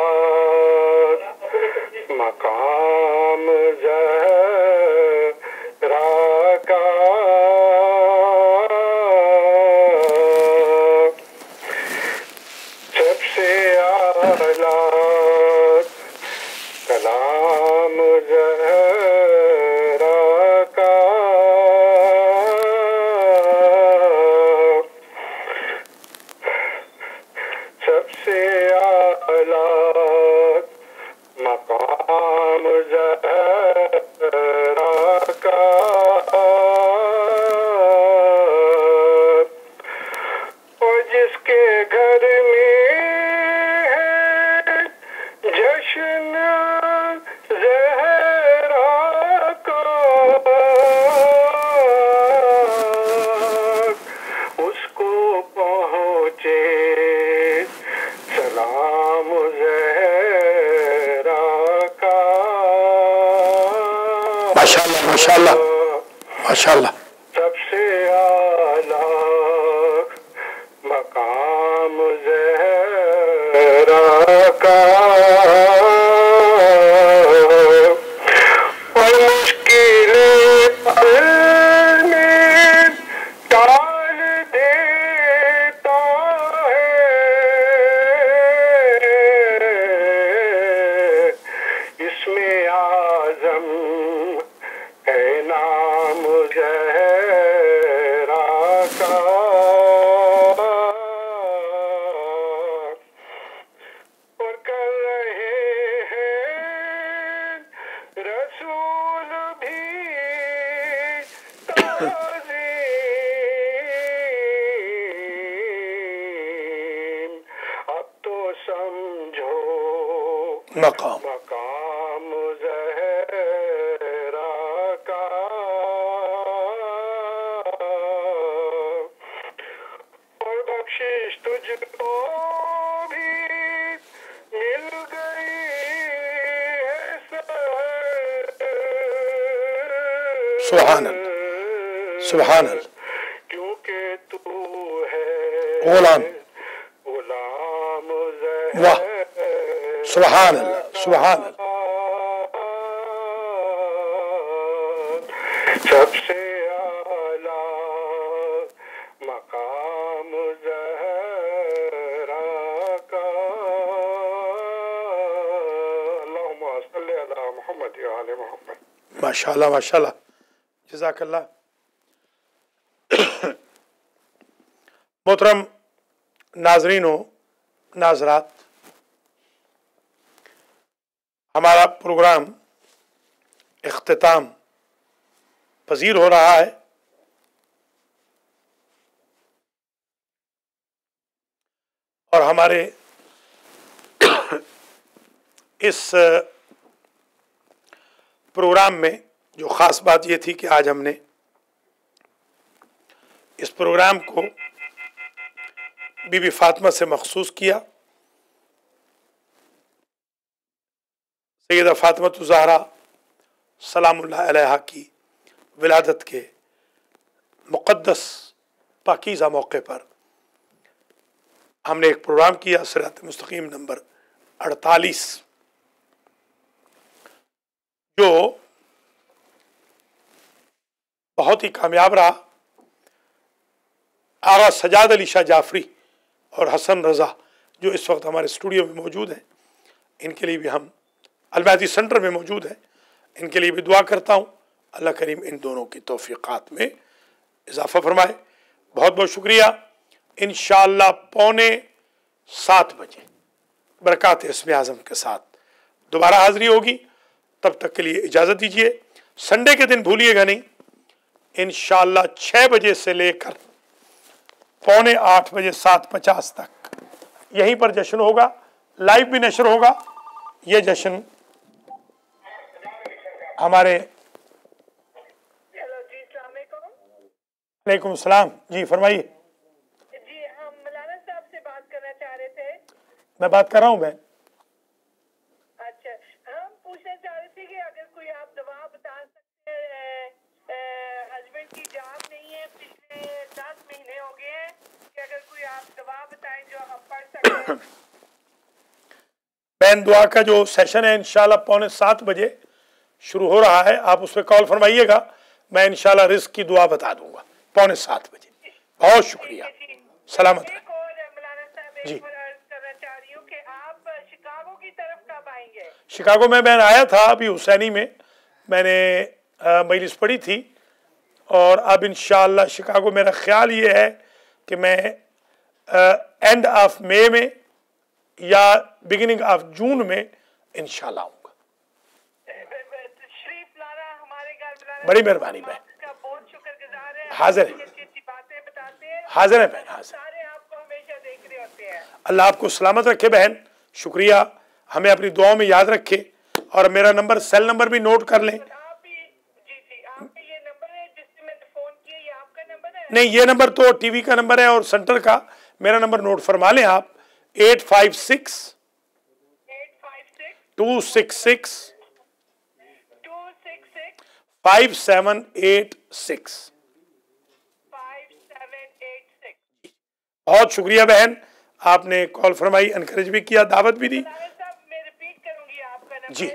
का और मुश्किलें पल में टाल देता है, इसमें आजम है नाम ज़हरा का, और कर रहे हैं रसूल भी ताज़ीम। अब तो समझो मकाम मकाम ज़हरा का, और बख्शिश तुझको भी मिल गई है सुभान अल्लाह, सुभान अल्लाह। क्योंकि तू है गुलाम, गुलाम वाह, सुभान अल्लाह, सुभान अल्लाह। सबसे आला मकाम ज़हरा का। अल्लाहुम्मा सल्ली अला मुहम्मद व आले मुहम्मद। माशाल्लाह, माशाल्लाह, जज़ाकल्लाह। मोहतरम नाजरीनों, नाजरात, हमारा प्रोग्राम इख्तिताम पजीर हो रहा है। और हमारे इस प्रोग्राम में जो ख़ास बात ये थी कि आज हमने इस प्रोग्राम को बीबी फातिमा से मखसूस किया। सैयदा फातिमा ज़हरा सलामुल्लाह अलैहा की विलादत के मुक़द्दस पाकीज़ा मौके पर हमने एक प्रोग्राम किया, सिरात मुस्तकीम नंबर 48, जो बहुत ही कामयाब रहा। आगा सजाद अली शाह जाफरी और हसन रज़ा जो इस वक्त हमारे स्टूडियो में मौजूद हैं, इनके लिए भी हम अलमहदी सेंटर में मौजूद हैं, इनके लिए भी दुआ करता हूँ। अल्लाह करीम इन दोनों की तौफीक़ात में इजाफ़ा फरमाए। बहुत बहुत शुक्रिया। इंशाअल्लाह 6:45 बजे बरक़ात इस्म आज़म के साथ दोबारा हाज़िरी होगी। तब तक के लिए इजाज़त दीजिए। संडे के दिन भूलिएगा नहीं, इंशाअल्लाह 6 बजे से लेकर 7:45 बजे 7:50 तक यहीं पर जश्न होगा, लाइव भी नशर होगा। ये जश्न हमारे हेलो जी, अस्सलाम वालेकुम। वालेकुम सलाम जी, फरमाइए। जी, हम मौलाना साहब से बात करना चाह रहे थे। मैं बात कर रहा हूँ। मैं अच्छा, हम पूछना चाह रहे थे कि अगर कोई आप दवा बता सकते हैं, हस्बैंड की जान नहीं है, पिछले 10 महीने हो गए हैं, कि अगर कोई आप दवा बताएं जो हम पढ़ सकते हैं। बैन दुआ का जो सेशन है इंशाल्लाह 6:45 बजे शुरू हो रहा है। आप उस पर कॉल फरमाइएगा, मैं इंशाल्लाह रिस्क की दुआ बता दूंगा 6:45 बजे। बहुत शुक्रिया, सलामत रहें। एक और मौलाना साहब, जी। एक और अर्ज करना चाह रही हूँ कि आप शिकागो की तरफ कब आएंगे? शिकागो में मैं आया था अभी हुसैनी में, मैंने मजलिस पढ़ी थी। और अब इंशाअल्लाह शिकागो मेरा ख्याल ये है कि मैं एंड ऑफ मई में या बिगिनिंग ऑफ जून में इंशाअल्लाह आऊँगा। तशरीफ लाना हमारे घर, मौलाना बड़ी मेहरबानी बहन। आपका बहुत शुक्रगुजार है। हाजिर है। अच्छी बातें बताते हैं। हाजिर है बहन, हाजिर। सारे आपको हमेशा देख रहे होते हैं। अल्लाह आपको सलामत रखे बहन, शुक्रिया। हमें अपनी दुआओं में याद रखे। और मेरा नंबर, सेल नंबर भी नोट कर लें। आप भी जी, आपका ये नंबर है जिससे मैंने फोन किया, ये आपका नंबर है? नहीं, ये नंबर तो टीवी का नंबर है और सेंटर का। मेरा नंबर नोट फरमा लें आप, 856 856 266 266 5786। 5786। बहुत शुक्रिया बहन, आपने कॉल फरमाई, एनकरेज भी किया, दावत भी दी। जी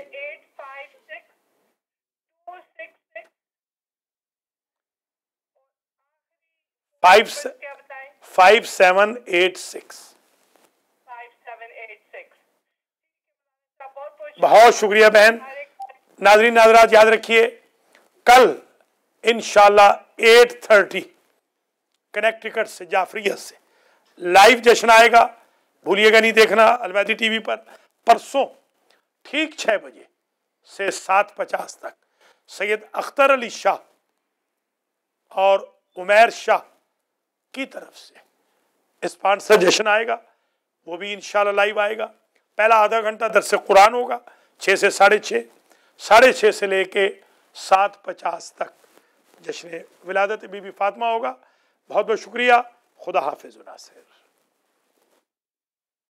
5786 बहुत शुक्रिया बहन। नाज़रीन नाज़रात याद रखिए कल इंशाल्लाह 8:30 कनेक्टिकट से जाफरिया से लाइव जश्न आएगा, भूलिएगा नहीं देखना अलमैदी टीवी पर। परसों ठीक 6 बजे से 7:50 तक सैयद अख्तर अली शाह और उमैर शाह की तरफ से स्पॉन्सर जश्न आएगा, वो भी इंशाल्लाह लाइव आएगा। पहला आधा घंटा दरस कुरान होगा 6 से 6:30, 6:30 से लेके 7:50 तक जश्न विलादत बीबी फातिमा होगा। बहुत बहुत शुक्रिया। खुदा हाफिज़ नासिर।